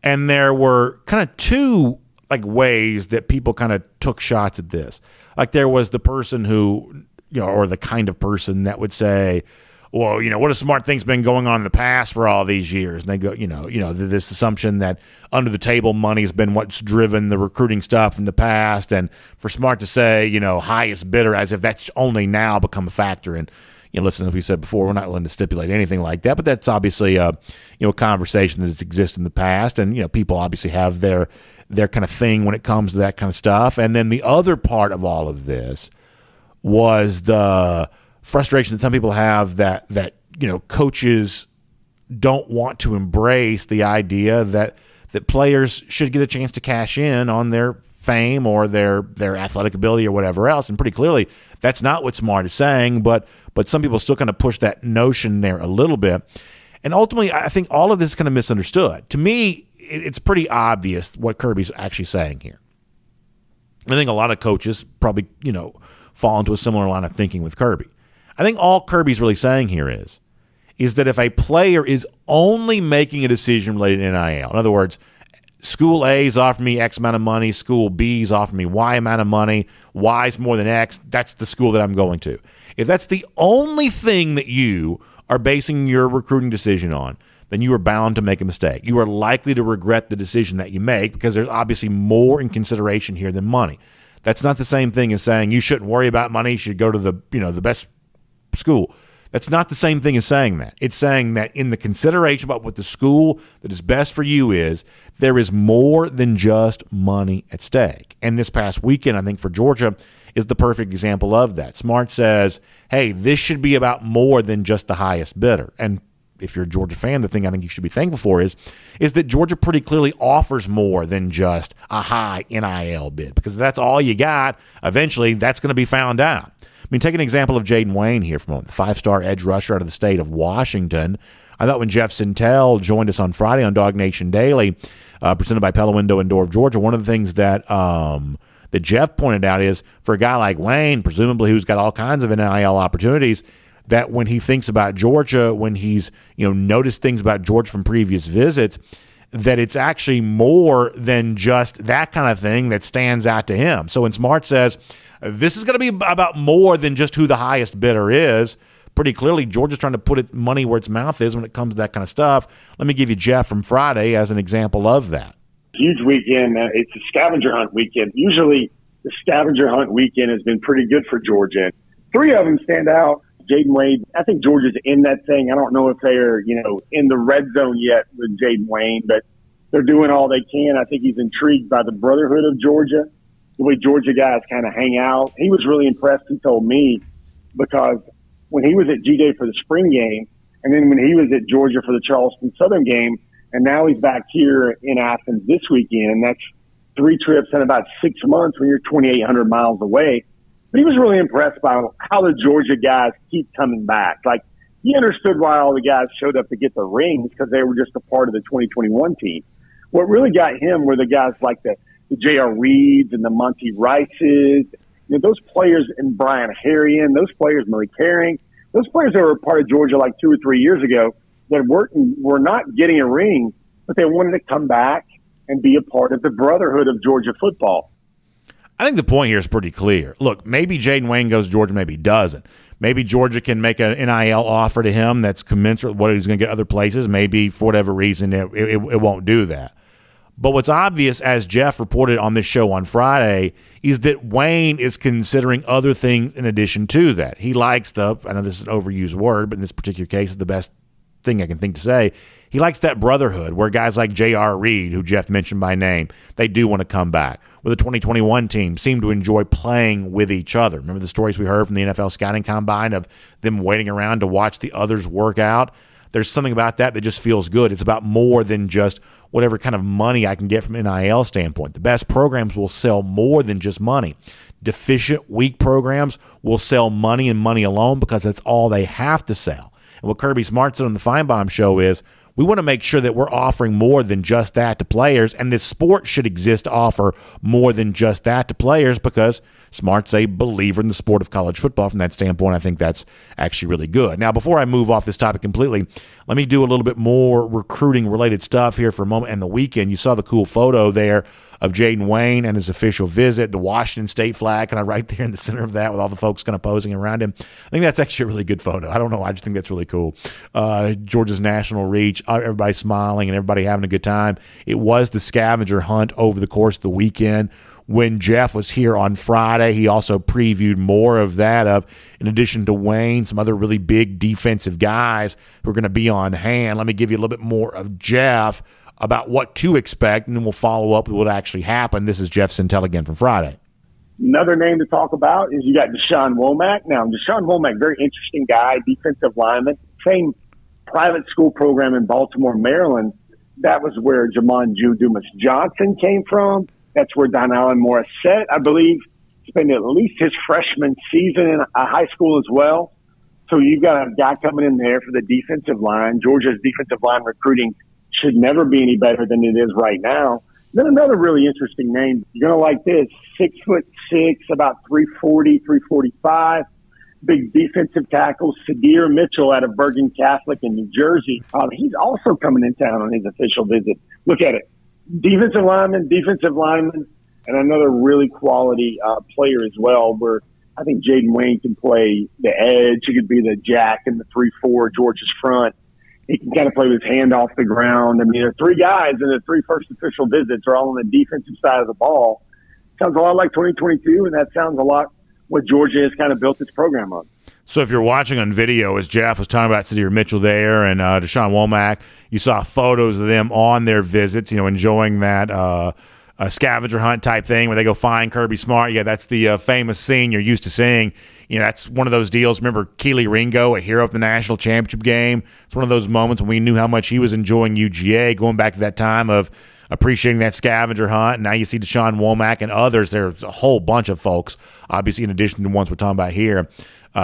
And there were kind of two ways that people kind of took shots at this. Like there was the person who, or the kind of person that would say, well, what a Smart thing's been going on in the past for all these years. And they go, this assumption that under the table money has been what's driven the recruiting stuff in the past. And for Smart to say, highest bidder, as if that's only now become a factor. And, listen, as we said before, we're not willing to stipulate anything like that, but that's obviously a conversation that has existed in the past. And, people obviously have their kind of thing when it comes to that kind of stuff. And then the other part of all of this was the frustration that some people have that coaches don't want to embrace the idea that players should get a chance to cash in on their fame or their athletic ability or whatever else. And pretty clearly that's not what Smart is saying, but some people still kind of push that notion there a little bit. And ultimately, I think all of this is kind of misunderstood. To me, it's pretty obvious what Kirby's actually saying here. I think a lot of coaches probably, fall into a similar line of thinking with Kirby. I think all Kirby's really saying here is that if a player is only making a decision related to NIL, in other words, school A's offer me X amount of money, school B's offer me Y amount of money, Y's more than X, that's the school that I'm going to. If that's the only thing that you are basing your recruiting decision on, then you are bound to make a mistake. You are likely to regret the decision that you make because there's obviously more in consideration here than money. That's not the same thing as saying you shouldn't worry about money, you should go to the best school. That's not the same thing as saying that. It's saying that in the consideration about what the school that is best for you is, there is more than just money at stake. And this past weekend, I think for Georgia, is the perfect example of that. Smart says, hey, this should be about more than just the highest bidder. And if you're a Georgia fan, the thing I think you should be thankful for is that Georgia pretty clearly offers more than just a high NIL bid. Because if that's all you got, eventually that's going to be found out. I mean, take an example of Jaden Wayne here from the 5-star edge rusher out of the state of Washington. I thought when Jeff Sintel joined us on Friday on DawgNation Daily, presented by Pella Window and Door of Georgia, one of the things that that Jeff pointed out is for a guy like Wayne, presumably who's got all kinds of NIL opportunities, that when he thinks about Georgia, when he's noticed things about Georgia from previous visits, that it's actually more than just that kind of thing that stands out to him. So when Smart says this is going to be about more than just who the highest bidder is, pretty clearly Georgia's trying to put its money where its mouth is when it comes to that kind of stuff. Let me give you Jeff from Friday as an example of that. Huge weekend. It's a scavenger hunt weekend. Usually the scavenger hunt weekend has been pretty good for Georgia. 3 of them stand out. Jaden Wayne, I think Georgia's in that thing. I don't know if they're, in the red zone yet with Jaden Wayne, but they're doing all they can. I think he's intrigued by the brotherhood of Georgia, the way Georgia guys kind of hang out. He was really impressed, he told me, because when he was at G-Day for the spring game, and then when he was at Georgia for the Charleston Southern game, and now he's back here in Athens this weekend, that's 3 trips in about 6 months when you're 2,800 miles away. But he was really impressed by how the Georgia guys keep coming back. Like, he understood why all the guys showed up to get the rings because they were just a part of the 2021 team. What really got him were the guys like the J.R. Reeds and the Monty Rices, those players, and Brian Harrion, those players, Malik Herring, those players that were a part of Georgia like 2 or 3 years ago that were not getting a ring, but they wanted to come back and be a part of the brotherhood of Georgia football. I think the point here is pretty clear. Look, maybe Jaden Wayne goes to Georgia, maybe he doesn't. Maybe Georgia can make an NIL offer to him that's commensurate with what he's going to get other places. Maybe for whatever reason it won't do that. But what's obvious, as Jeff reported on this show on Friday, is that Wayne is considering other things in addition to that. He likes I know this is an overused word, but in this particular case, it's the best thing I can think to say. He likes that brotherhood where guys like J.R. Reed, who Jeff mentioned by name, they do want to come back. Where the 2021 team seem to enjoy playing with each other. Remember the stories we heard from the NFL scouting combine of them waiting around to watch the others work out? There's something about that just feels good. It's about more than just whatever kind of money I can get from an NIL standpoint. The best programs will sell more than just money. Deficient, weak programs will sell money and money alone because that's all they have to sell. And what Kirby Smart said on the Feinbaum show is, we want to make sure that we're offering more than just that to players, and this sport should exist to offer more than just that to players because Smart's a believer in the sport of college football. From that standpoint, I think that's actually really good. Now, before I move off this topic completely, let me do a little bit more recruiting-related stuff here for a moment. And the weekend, you saw the cool photo there of Jaden Wayne and his official visit, the Washington State flag, kind of right there in the center of that with all the folks kind of posing around him. I think that's actually a really good photo. I don't know. I just think that's really cool. Georgia's national reach, everybody smiling and everybody having a good time. It was the scavenger hunt over the course of the weekend. When Jeff was here on Friday, he also previewed more of that in addition to Wayne, some other really big defensive guys who are going to be on hand. Let me give you a little bit more of Jeff about what to expect, and then we'll follow up with what actually happened. This is Jeff Sentell again from Friday. Another name to talk about is you got Deshaun Womack. Now, Deshaun Womack, very interesting guy, defensive lineman, same private school program in Baltimore, Maryland. That was where Jamon Dumas Johnson came from. That's where Don Allen Morissette, I believe, spent at least his freshman season in a high school as well. So you've got a guy coming in there for the defensive line. Georgia's defensive line recruiting should never be any better than it is right now. Then another really interesting name. You're going to like this. 6'6", about 340, 345. Big defensive tackle, Sadir Mitchell out of Bergen Catholic in New Jersey. He's also coming in town on his official visit. Look at it. Defensive lineman, and another really quality player as well, where I think Jaden Wayne can play the edge. He could be the jack in the 3-4, Georgia's front. He can kind of play with his hand off the ground. I mean, there are 3 guys, and the 3 first official visits are all on the defensive side of the ball. Sounds a lot like 2022, and that sounds a lot what Georgia has kind of built its program on. So if you're watching on video, as Jeff was talking about Sadir Mitchell there and Deshaun Womack, you saw photos of them on their visits, enjoying that a scavenger hunt type thing where they go find Kirby Smart. Yeah, that's the famous scene you're used to seeing. That's one of those deals. Remember Keely Ringo, a hero of the national championship game? It's one of those moments when we knew how much he was enjoying UGA, going back to that time of appreciating that scavenger hunt. And now you see Deshaun Womack and others. There's a whole bunch of folks, obviously, in addition to the ones we're talking about here.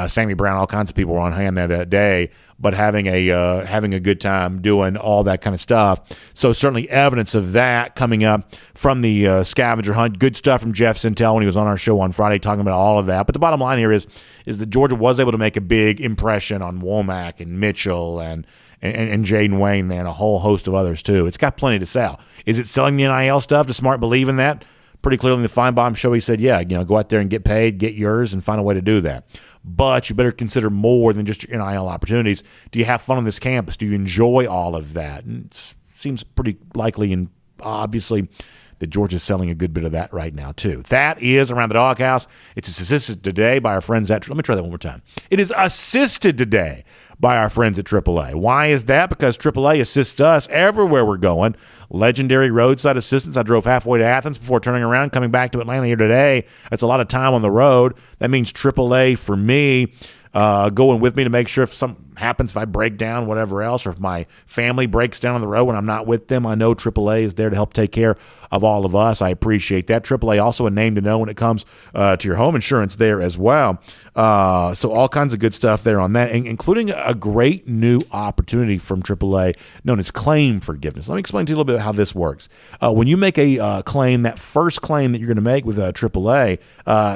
Sammy Brown, all kinds of people were on hand there that day, but having a good time doing all that kind of stuff. So certainly evidence of that coming up from the scavenger hunt. Good stuff from Jeff Sintel when he was on our show on Friday talking about all of that. But the bottom line here is that Georgia was able to make a big impression on Womack and Mitchell and Jaden Wayne there and a whole host of others too. It's got plenty to sell. Is it selling the NIL stuff? Does Smart believe in that? Pretty clearly in the Feinbaum show, he said, yeah, go out there and get paid, get yours, and find a way to do that. But you better consider more than just your NIL opportunities. Do you have fun on this campus? Do you enjoy all of that? And it seems pretty likely and obviously that Georgia's selling a good bit of that right now, too. That is Around the Doghouse. It's assisted today by our friends at – let me try that one more time. It is assisted today by our friends at AAA. Why is that? Because AAA assists us everywhere we're going. Legendary roadside assistance. I drove halfway to Athens before turning around and coming back to Atlanta here today. That's a lot of time on the road. That means AAA for me. Going with me to make sure if something happens, if I break down, whatever else, or if my family breaks down on the road when I'm not with them, I know AAA is there to help take care of all of us. I appreciate that. AAA also a name to know when it comes to your home insurance there as well. So all kinds of good stuff there on that, including a great new opportunity from AAA known as claim forgiveness. Let me explain to you a little bit how this works. When you make a claim, that first claim that you're going to make with AAA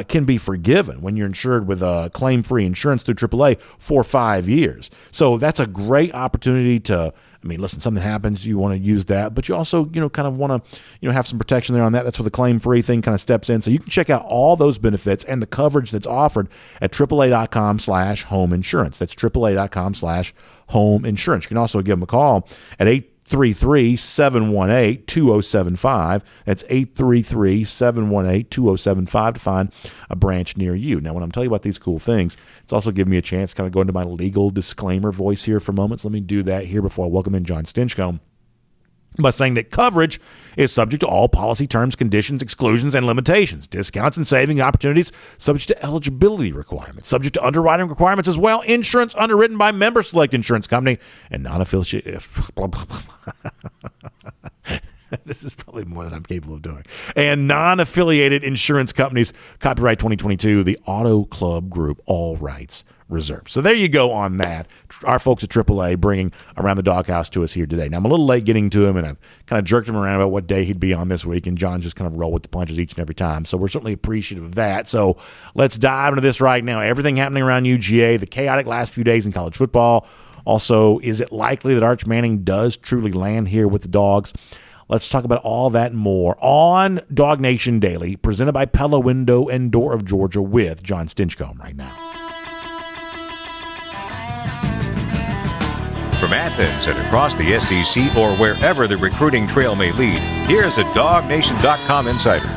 can be forgiven when you're insured with claim-free insurance through AAA for 5 years. So that's a great opportunity to, listen, something happens, you want to use that, but you also, kind of want to, have some protection there on that. That's where the claim-free thing kind of steps in. So you can check out all those benefits and the coverage that's offered at AAA.com/home insurance. That's AAA.com/home insurance. You can also give them a call at 833-718-2075. That's 833-718-2075 to find a branch near you. Now, when I'm telling you about these cool things, it's also giving me a chance to kind of go into my legal disclaimer voice here for moments. Let me do that here before I welcome in John Stinchcomb by saying that coverage is subject to all policy terms, conditions, exclusions, and limitations. Discounts and saving opportunities subject to eligibility requirements, subject to underwriting requirements as well. Insurance underwritten by Member Select Insurance Company and non-affiliated. This is probably more than I'm capable of doing. And non-affiliated insurance companies. Copyright 2022, the Auto Club Group, all rights reserved. So there you go on that. Our folks at AAA bringing Around the Doghouse to us here today. Now, I'm a little late getting to him, and I've kind of jerked him around about what day he'd be on this week, and John just kind of roll with the punches each and every time. So we're certainly appreciative of that. So let's dive into this right now. Everything happening around UGA, the chaotic last few days in college football. Also, is it likely that Arch Manning does truly land here with the Dogs? Let's talk about all that and more on DawgNation Daily, presented by Pella Window and Door of Georgia with John Stinchcomb right now. From Athens and across the SEC or wherever the recruiting trail may lead, here's a DawgNation.com insider.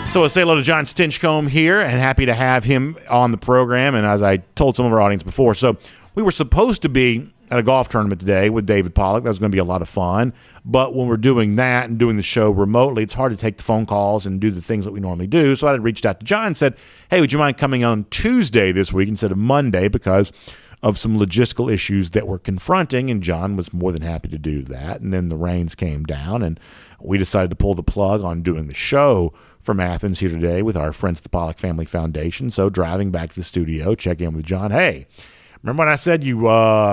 So I say hello to John Stinchcomb here, and happy to have him on the program. And as I told some of our audience before, so we were supposed to be at a golf tournament today with David Pollock. That was going to be a lot of fun. But when we're doing that and doing the show remotely, it's hard to take the phone calls and do the things that we normally do. So I had reached out to John and said, hey, would you mind coming on Tuesday this week instead of Monday because of some logistical issues that we're confronting? And John was more than happy to do that. And then the rains came down, and we decided to pull the plug on doing the show from Athens here today with our friends at the Pollock Family Foundation. So driving back to the studio, checking in with John. Hey, remember when I said you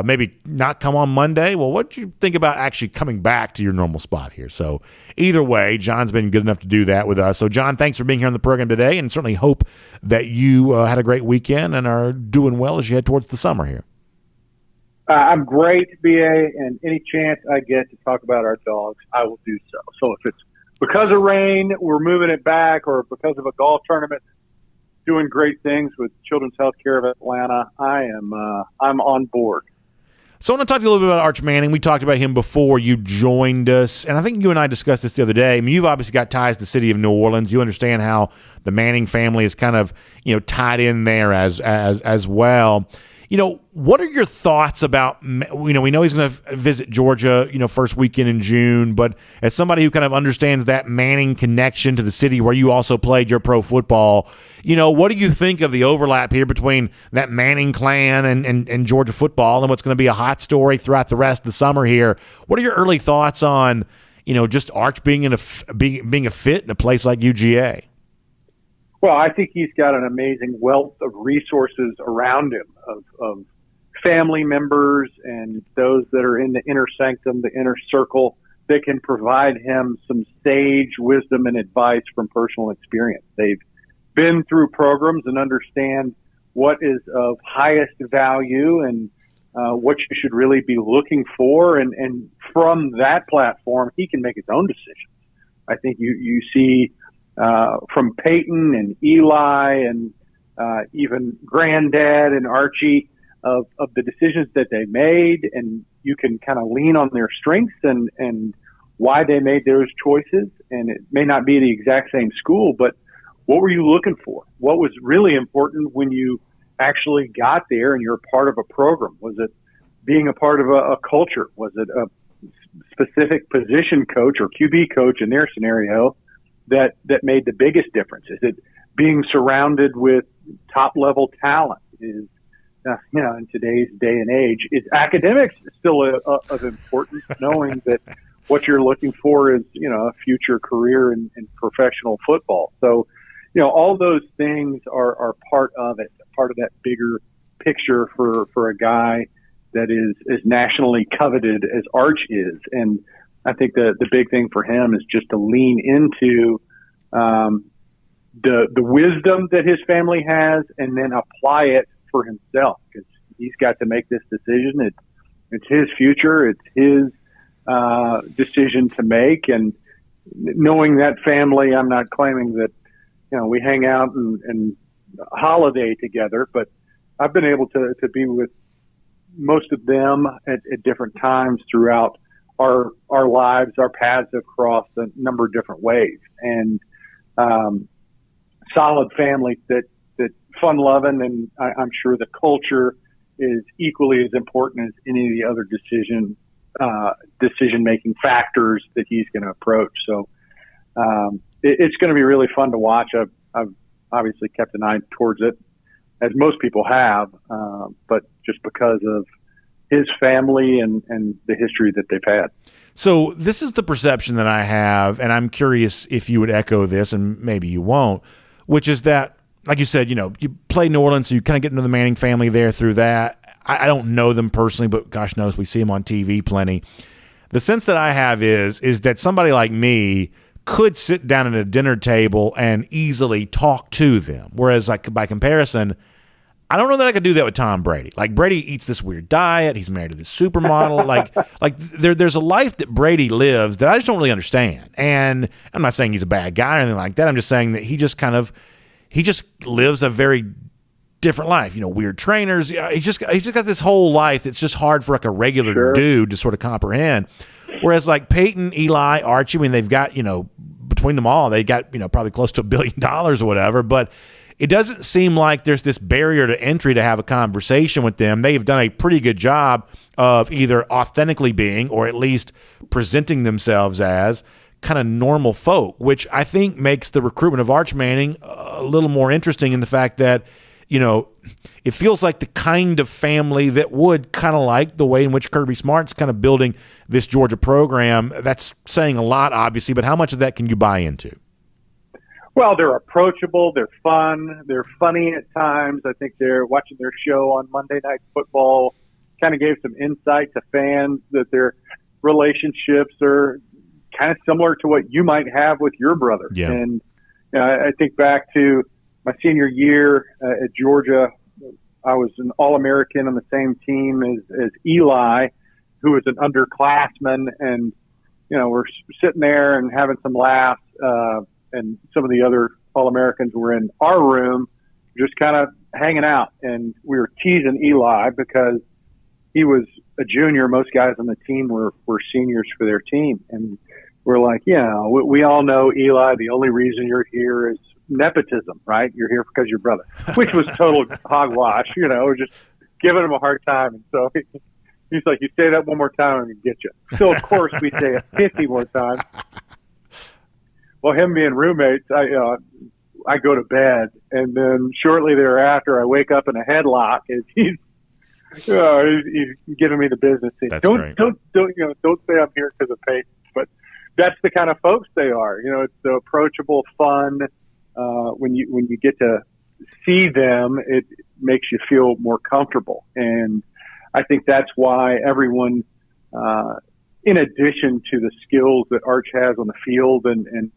maybe not come on Monday? Well, what did you think about actually coming back to your normal spot here? So either way, John's been good enough to do that with us. So, John, thanks for being here on the program today, and certainly hope that you had a great weekend and are doing well as you head towards the summer here. I'm great, BA, and any chance I get to talk about our dogs, I will do so. So if it's because of rain, we're moving it back, or because of a golf tournament, doing great things with Children's Healthcare of Atlanta, I'm on board. So I want to talk to you a little bit about Arch Manning. We talked about him before you joined us, and I think you and I discussed this the other day. I mean, you've obviously got ties to the city of New Orleans. You understand how the Manning family is kind of, tied in there as well. What are your thoughts about, we know he's going to visit Georgia, first weekend in June, but as somebody who kind of understands that Manning connection to the city where you also played your pro football, what do you think of the overlap here between that Manning clan and Georgia football and what's going to be a hot story throughout the rest of the summer here? What are your early thoughts on, just Arch being a fit in a place like UGA? Well, I think he's got an amazing wealth of resources around him, of family members and those that are in the inner sanctum, the inner circle, that can provide him some sage wisdom and advice from personal experience. They've been through programs and understand what is of highest value and what you should really be looking for. And from that platform, he can make his own decisions. I think you see from Peyton and Eli and even Granddad and Archie of the decisions that they made, and you can kind of lean on their strengths and why they made those choices. And it may not be the exact same school, but what were you looking for? What was really important when you actually got there and you're a part of a program? Was it being a part of a culture? Was it a specific position coach or QB coach in their scenario that made the biggest difference? Is it being surrounded with top level talent? Is in today's day and age, is academics still of importance? Knowing that what you're looking for is a future career in professional football. So all those things are part of it, part of that bigger picture for a guy that is as nationally coveted as Arch is. And I think the big thing for him is just to lean into the wisdom that his family has and then apply it for himself, because he's got to make this decision. It's his future. It's his decision to make. And knowing that family, I'm not claiming that, we hang out and holiday together, but I've been able to be with most of them at different times throughout our lives. Our paths have crossed a number of different ways, and solid family that fun loving. And I'm sure the culture is equally as important as any of the other decision making factors that he's going to approach. So, it's going to be really fun to watch. I've obviously kept an eye towards it, as most people have, but just because of his family and the history that they've had. So this is the perception that I have, and I'm curious if you would echo this, and maybe you won't, which is that, like you said, you play New Orleans, so you kind of get into the Manning family there through that. I don't know them personally, but gosh knows we see them on TV plenty. The sense that I have is that somebody like me could sit down at a dinner table and easily talk to them. Whereas, like, by comparison, I don't know that I could do that with Tom Brady. Like, Brady eats this weird diet. He's married to this supermodel. like there's a life that Brady lives that I just don't really understand. And I'm not saying he's a bad guy or anything like that. I'm just saying that he just lives a very different life. Weird trainers. He's just got this whole life that's just hard for like a regular dude to sort of comprehend. Whereas like Peyton, Eli, Archie, they've got, between them all, they got, probably close to $1 billion or whatever, but it doesn't seem like there's this barrier to entry to have a conversation with them. They have done a pretty good job of either authentically being, or at least presenting themselves as, kind of normal folk, which I think makes the recruitment of Arch Manning a little more interesting in the fact that, it feels like the kind of family that would kind of like the way in which Kirby Smart's kind of building this Georgia program. That's saying a lot, obviously, but how much of that can you buy into? Well, they're approachable. They're fun. They're funny at times. I think they're watching their show on Monday Night Football kind of gave some insight to fans that their relationships are kind of similar to what you might have with your brother. Yeah. And I think back to my senior year at Georgia, I was an All-American on the same team as Eli, who was an underclassman. And, we're sitting there and having some laughs. And some of the other All-Americans were in our room just kind of hanging out. And we were teasing Eli because he was a junior. Most guys on the team were seniors for their team. And we're like, we all know, Eli, the only reason you're here is nepotism, right? You're here because you're brother, which was total hogwash. We're just giving him a hard time. And so he's like, you say that one more time, I'm going to get you. So, of course, we say it 50 more times. Well, him being roommates, I go to bed, and then shortly thereafter, I wake up in a headlock as he's giving me the business. Don't say I'm here because of Peyton. But that's the kind of folks they are. It's the approachable, fun, when you get to see them, it makes you feel more comfortable. And I think that's why everyone, in addition to the skills that Arch has on the field and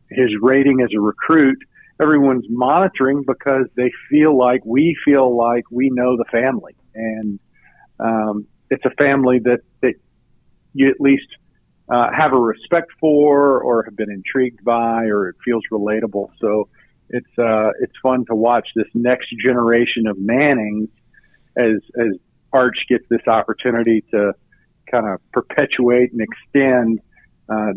his rating as a recruit, everyone's monitoring because they feel like we know the family. And it's a family that you at least have a respect for or have been intrigued by, or it feels relatable. So it's fun to watch this next generation of Mannings as Arch gets this opportunity to kind of perpetuate and extend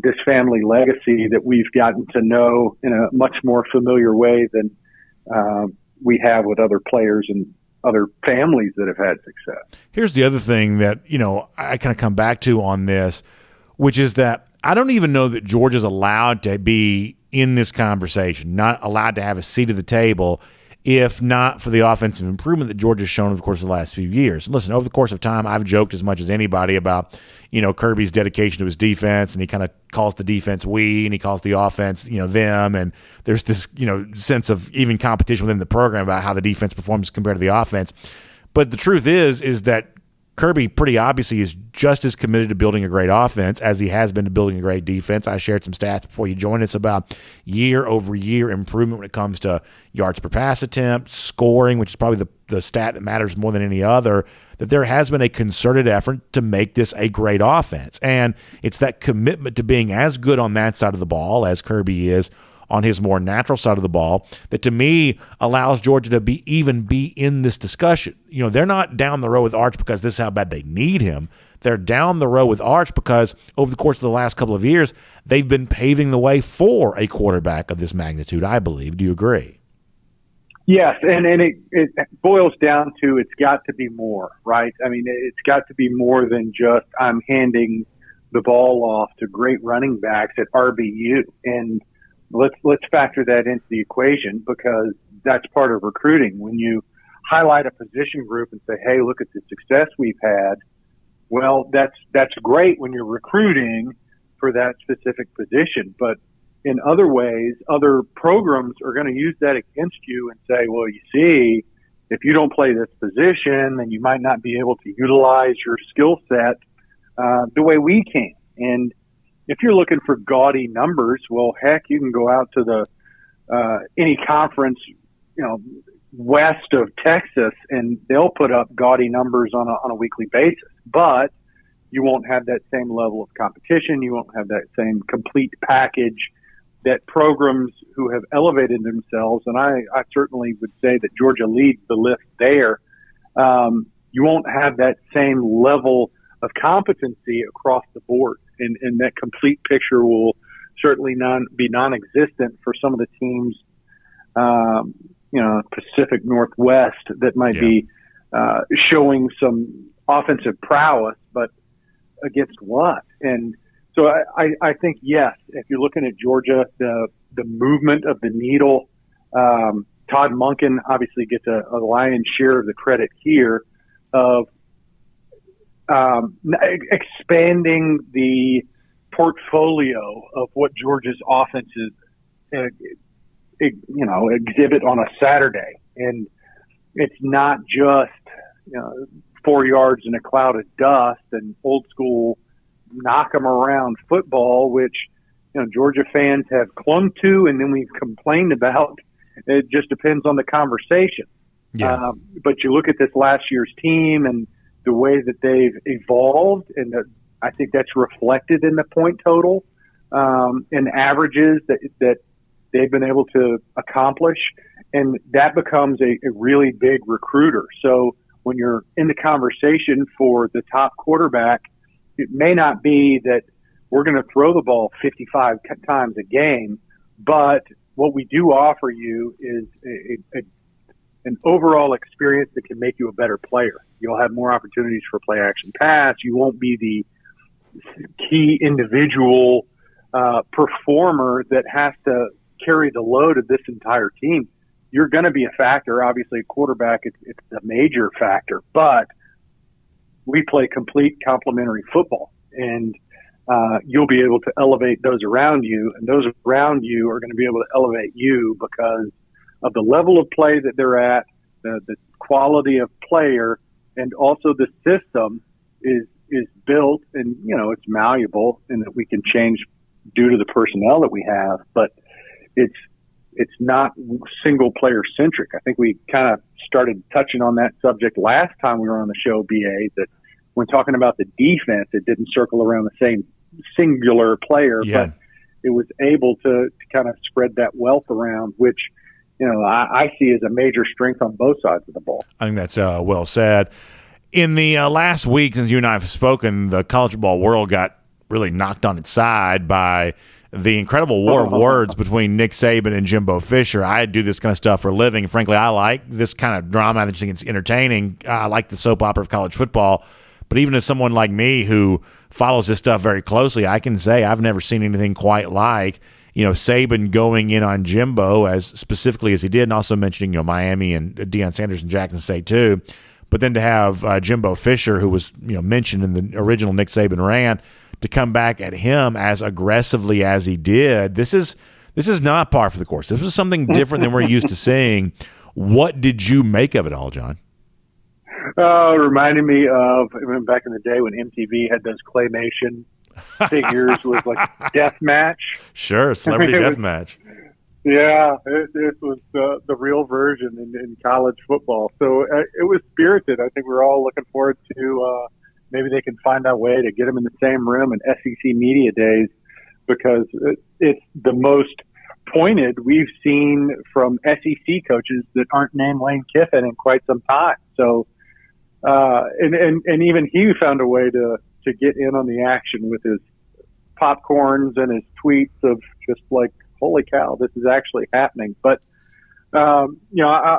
this family legacy that we've gotten to know in a much more familiar way than we have with other players and other families that have had success. Here's the other thing that, I kind of come back to on this, which is that I don't even know that Georgia's allowed to be in this conversation, not allowed to have a seat at the table, if not for the offensive improvement that Georgia's shown over the course of the last few years. And listen, over the course of time, I've joked as much as anybody about, Kirby's dedication to his defense, and he kind of calls the defense we, and he calls the offense, them, and there's this, sense of even competition within the program about how the defense performs compared to the offense. But the truth is that Kirby pretty obviously is just as committed to building a great offense as he has been to building a great defense. I shared some stats before you joined us about year-over-year improvement when it comes to yards per pass attempt, scoring, which is probably the stat that matters more than any other, that there has been a concerted effort to make this a great offense. And it's that commitment to being as good on that side of the ball as Kirby is on his more natural side of the ball that, to me, allows Georgia to be in this discussion. They're not down the road with Arch because this is how bad they need him. They're down the road with Arch because over the course of the last couple of years, they've been paving the way for a quarterback of this magnitude, I believe. Do you agree? Yes, and it boils down to it's got to be more, right? I mean, it's got to be more than just I'm handing the ball off to great running backs at RBU. And let's factor that into the equation, because that's part of recruiting. When you highlight a position group and say, hey, look at the success we've had, well, that's great when you're recruiting for that specific position. But in other ways, other programs are going to use that against you and say, well, you see, if you don't play this position, then you might not be able to utilize your skill set the way we can. And if you're looking for gaudy numbers, well, heck, you can go out to the any conference, west of Texas, and they'll put up gaudy numbers on a weekly basis. But you won't have that same level of competition. You won't have that same complete package that programs who have elevated themselves, and I certainly would say that Georgia leads the list there. You won't have that same level of competency across the board. And that complete picture will certainly be non-existent for some of the teams, Pacific Northwest, that might be showing some offensive prowess, but against what? And so I think, yes, if you're looking at Georgia, the movement of the needle, Todd Monken obviously gets a lion's share of the credit here of expanding the portfolio of what Georgia's offenses, exhibit on a Saturday. And it's not just, 4 yards in a cloud of dust and old school knock 'em around football, which, Georgia fans have clung to and then we've complained about. It just depends on the conversation. Yeah. But you look at this last year's team and the way that they've evolved, and I think that's reflected in the point total and averages that they've been able to accomplish, and that becomes a really big recruiter. So when you're in the conversation for the top quarterback, it may not be that we're going to throw the ball 55 times a game, but what we do offer you is an overall experience that can make you a better player. You'll have more opportunities for play action pass. You won't be the key individual performer that has to carry the load of this entire team. You're going to be a factor. Obviously, at quarterback, it's a major factor, but we play complete complementary football. And you'll be able to elevate those around you, and those around you are going to be able to elevate you because of the level of play that they're at, the quality of player, and also the system is built, and it's malleable in that we can change due to the personnel that we have, but it's not single player centric. I think we kind of started touching on that subject last time we were on the show, BA, that when talking about the defense, it didn't circle around the same singular player, but it was able to kind of spread that wealth around, which, I see as a major strength on both sides of the ball. I think that's well said. In the last week since you and I have spoken, the college football world got really knocked on its side by the incredible war of words between Nick Saban and Jimbo Fisher. I do this kind of stuff for a living. Frankly, I like this kind of drama. I think it's entertaining. I like the soap opera of college football. But even as someone like me who follows this stuff very closely, I can say I've never seen anything quite like, Saban going in on Jimbo as specifically as he did, and also mentioning, Miami and Deion Sanders and Jackson State too. But then to have Jimbo Fisher, who was mentioned in the original Nick Saban rant, to come back at him as aggressively as he did, this is not par for the course. This was something different than we're used to seeing. What did you make of it all, John? It reminded me of back in the day when MTV had those claymation figures with like death match. Sure, celebrity death match. Yeah, it was the real version in college football. So it was spirited. I think we're all looking forward to maybe they can find a way to get them in the same room in SEC media days, because it's the most pointed we've seen from SEC coaches that aren't named Lane Kiffin in quite some time. So, and even he found a way to get in on the action with his popcorns and his tweets of just like, holy cow, this is actually happening. But, I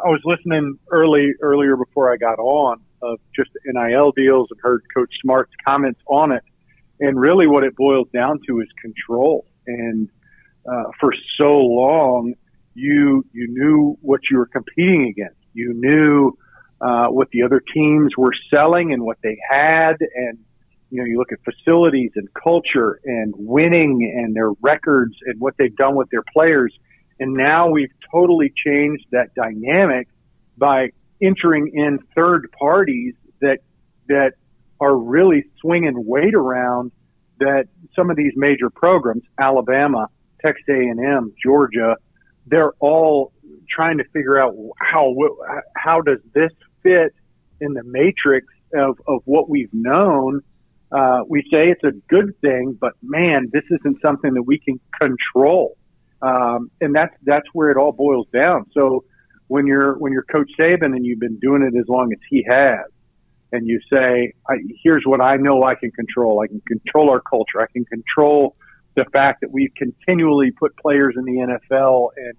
was listening earlier before I got on of just NIL deals and heard Coach Smart's comments on it. And really what it boils down to is control. And for so long, you knew what you were competing against. You knew what the other teams were selling and what they had. And, you look at facilities and culture and winning and their records and what they've done with their players. And now we've totally changed that dynamic by entering in third parties that are really swinging weight around that some of these major programs, Alabama, Texas A&M, Georgia, they're all trying to figure out how does this fit in the matrix of what we've known. We say it's a good thing, but man, this isn't something that we can control. And that's where it all boils down. So when you're Coach Saban and you've been doing it as long as he has, and you say, here's what I know I can control. I can control our culture. I can control the fact that we've continually put players in the NFL and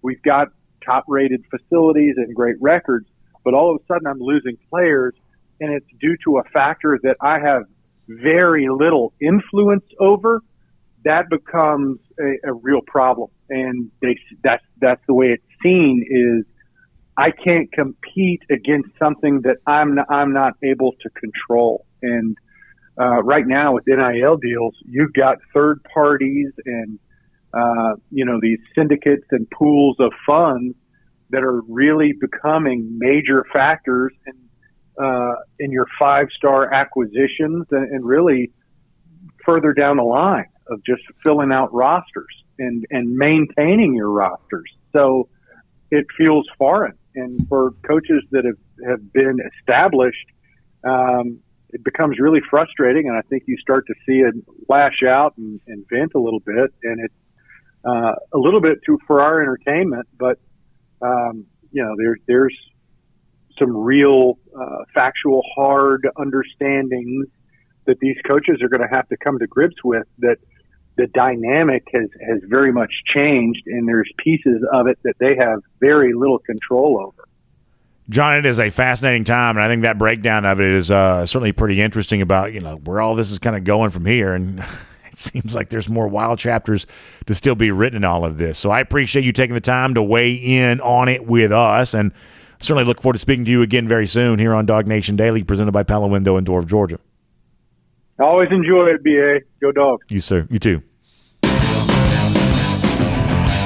we've got top-rated facilities and great records, but all of a sudden I'm losing players, and it's due to a factor that I have very little influence over. That becomes a real problem. And that's the way it's seen is I can't compete against something that I'm not able to control. And right now with NIL deals, you've got third parties and these syndicates and pools of funds that are really becoming major factors in your 5-star acquisitions and really further down the line of just filling out rosters and maintaining your rosters. So it feels foreign. And for coaches that have been established, it becomes really frustrating. And I think you start to see it lash out and vent a little bit. And it's a little bit for our entertainment, but there's some real factual, hard understandings that these coaches are going to have to come to grips with, that the dynamic has very much changed, and there's pieces of it that they have very little control over. John, it is a fascinating time, and I think that breakdown of it is certainly pretty interesting about where all this is kind of going from here, and it seems like there's more wild chapters to still be written in all of this. So I appreciate you taking the time to weigh in on it with us, and certainly look forward to speaking to you again very soon here on DawgNation Daily, presented by Pella Window in Door of Georgia. I always enjoy it, BA. Go Dogs. You, sir. You too.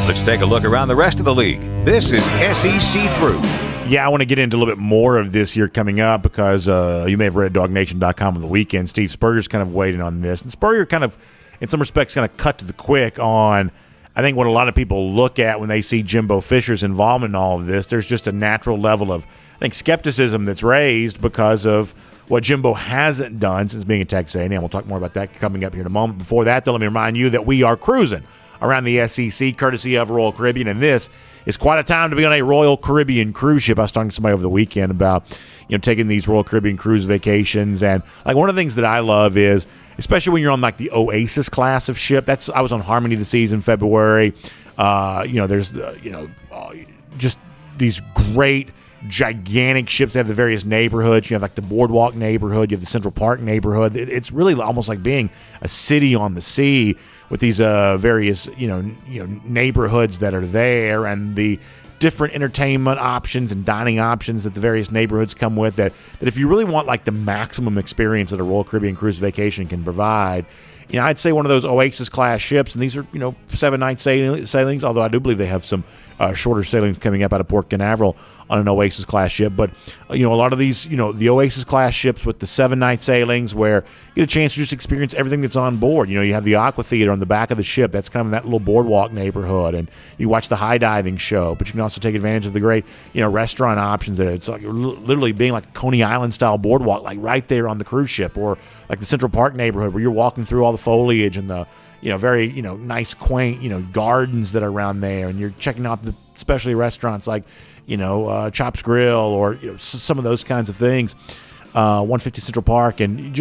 Let's take a look around the rest of the league. This is SEC Through. Yeah, I want to get into a little bit more of this here coming up because you may have read DawgNation.com on the weekend. Steve Spurrier's kind of waiting on this. And Spurrier kind of, in some respects, kind of cut to the quick on, I think, what a lot of people look at when they see Jimbo Fisher's involvement in all of this. There's just a natural level of, I think, skepticism that's raised because of what Jimbo hasn't done since being at Texas A&M. We'll talk more about that coming up here in a moment. Before that, though, let me remind you that we are cruising around the SEC, courtesy of Royal Caribbean, and this is quite a time to be on a Royal Caribbean cruise ship. I was talking to somebody over the weekend about, taking these Royal Caribbean cruise vacations, and like one of the things that I love is, especially when you're on like the Oasis class of ship. I was on Harmony of the Seas in February. There's just these great, gigantic ships. They have the various neighborhoods. You have like the Boardwalk neighborhood. You have the Central Park neighborhood. It's really almost like being a city on the sea with these various neighborhoods that are there, and the different entertainment options and dining options that the various neighborhoods come with. That if you really want like the maximum experience that a Royal Caribbean cruise vacation can provide, I'd say one of those Oasis class ships, and these are 7-night sailings. Although I do believe they have some shorter sailings coming up out of Port Canaveral on an Oasis class ship. But a lot of these, the Oasis class ships with the 7-night sailings, where you get a chance to just experience everything that's on board. You have the Aqua Theater on the back of the ship. That's kind of in that little boardwalk neighborhood, and you watch the high diving show. But you can also take advantage of the great restaurant options. That it's like you're literally being like a Coney Island style boardwalk, like right there on the cruise ship, or like the Central Park neighborhood where you're walking through all the foliage and the very nice quaint gardens that are around there, and you're checking out the specialty restaurants like Chops Grill or some of those kinds of things. 150 Central Park, and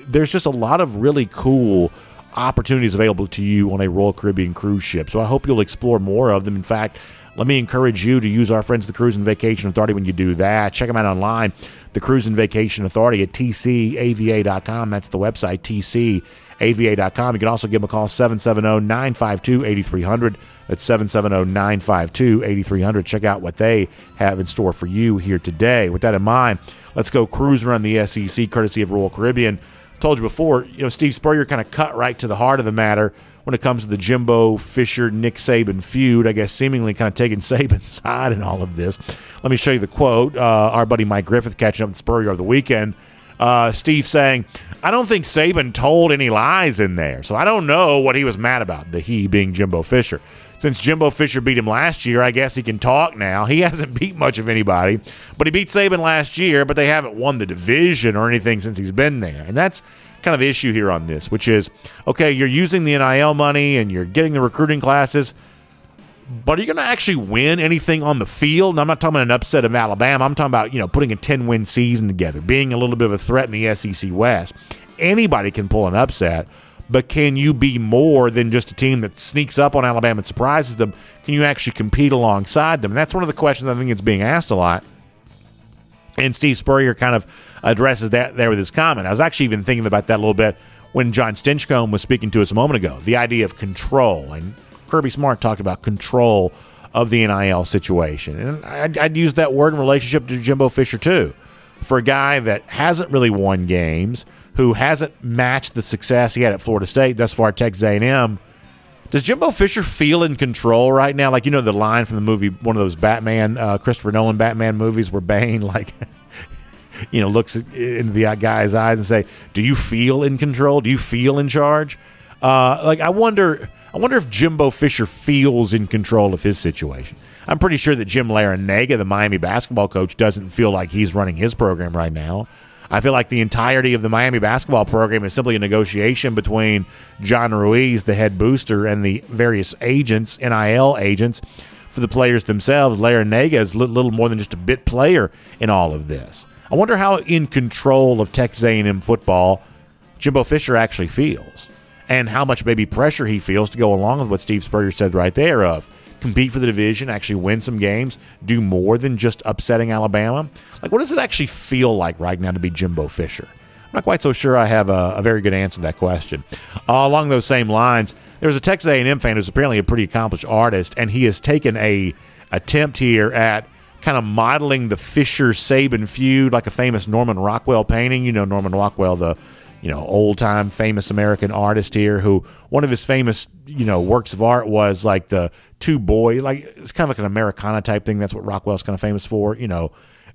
there's just a lot of really cool opportunities available to you on a Royal Caribbean cruise ship. So I hope you'll explore more of them. In fact, let me encourage you to use our friends at the Cruise and Vacation Authority when you do that. Check them out online, the Cruise and Vacation Authority at tcava.com. That's the website, tcava.com. You can also give them a call, 770-952-8300. That's 770-952-8300. Check out what they have in store for you here today. With that in mind, let's go cruise around the SEC, courtesy of Royal Caribbean. Told you before, Steve Spurrier kind of cut right to the heart of the matter when it comes to the Jimbo Fisher, Nick Saban feud, I guess seemingly kind of taking Saban's side in all of this. Let me show you the quote. Our buddy Mike Griffith catching up with Spurrier over the weekend. Steve saying, I don't think Saban told any lies in there, so I don't know what he was mad about, the he being Jimbo Fisher. Since Jimbo Fisher beat him last year, I guess he can talk now. He hasn't beat much of anybody, but he beat Saban last year, but they haven't won the division or anything since he's been there. And that's kind of the issue here on this, which is, okay, you're using the NIL money and you're getting the recruiting classes, but are you going to actually win anything on the field? And I'm not talking about an upset of Alabama. I'm talking about, putting a 10-win season together, being a little bit of a threat in the SEC West. Anybody can pull an upset. But can you be more than just a team that sneaks up on Alabama and surprises them? Can you actually compete alongside them? And that's one of the questions I think it's being asked a lot. And Steve Spurrier kind of addresses that there with his comment. I was actually even thinking about that a little bit when John Stinchcomb was speaking to us a moment ago. The idea of control. And Kirby Smart talked about control of the NIL situation. And I'd use that word in relationship to Jimbo Fisher too. For a guy that hasn't really won games, who hasn't matched the success he had at Florida State thus far at Texas A&M, does Jimbo Fisher feel in control right now? Like, the line from the movie, one of those Batman, Christopher Nolan Batman movies where Bane, looks into the guy's eyes and say, do you feel in control? Do you feel in charge? I wonder if Jimbo Fisher feels in control of his situation. I'm pretty sure that Jim Larrañaga, the Miami basketball coach, doesn't feel like he's running his program right now. I feel like the entirety of the Miami basketball program is simply a negotiation between John Ruiz, the head booster, and the various agents, NIL agents, for the players themselves. Larrañaga is little more than just a bit player in all of this. I wonder how in control of Texas A&M football Jimbo Fisher actually feels, and how much maybe pressure he feels to go along with what Steve Spurrier said right there of compete for the division, actually win some games, do more than just upsetting Alabama. Like, what does it actually feel like right now to be Jimbo Fisher? I'm not quite so sure I have a very good answer to that question. Along those same lines, there's a Texas A&M fan who's apparently a pretty accomplished artist, and he has taken a attempt here at kind of modeling the Fisher-Saban feud like a famous Norman Rockwell painting. Norman Rockwell, the old-time famous American artist here who one of his famous, works of art was like the two boys, like it's kind of like an Americana type thing. That's what Rockwell's kind of famous for,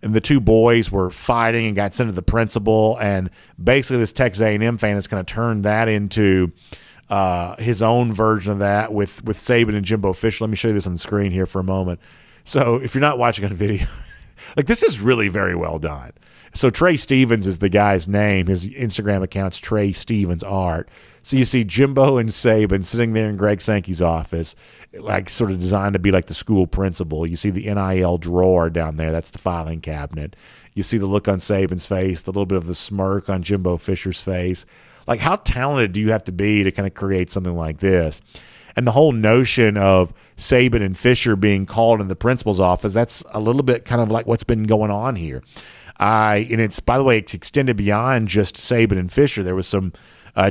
and the two boys were fighting and got sent to the principal, and basically this Texas A&M fan is going to turn that into his own version of that with Saban and Jimbo Fisher. Let me show you this on the screen here for a moment. So if you're not watching on video, like this is really very well done. So Trey Stevens is the guy's name. His Instagram account's Trey Stevens Art. So you see Jimbo and Saban sitting there in Greg Sankey's office, like sort of designed to be like the school principal. You see the NIL drawer down there. That's the filing cabinet. You see the look on Saban's face, the little bit of the smirk on Jimbo Fisher's face. Like how talented do you have to be to kind of create something like this? And the whole notion of Saban and Fisher being called in the principal's office, that's a little bit kind of like what's been going on here. And it's, by the way, it's extended beyond just Saban and Fisher. There was some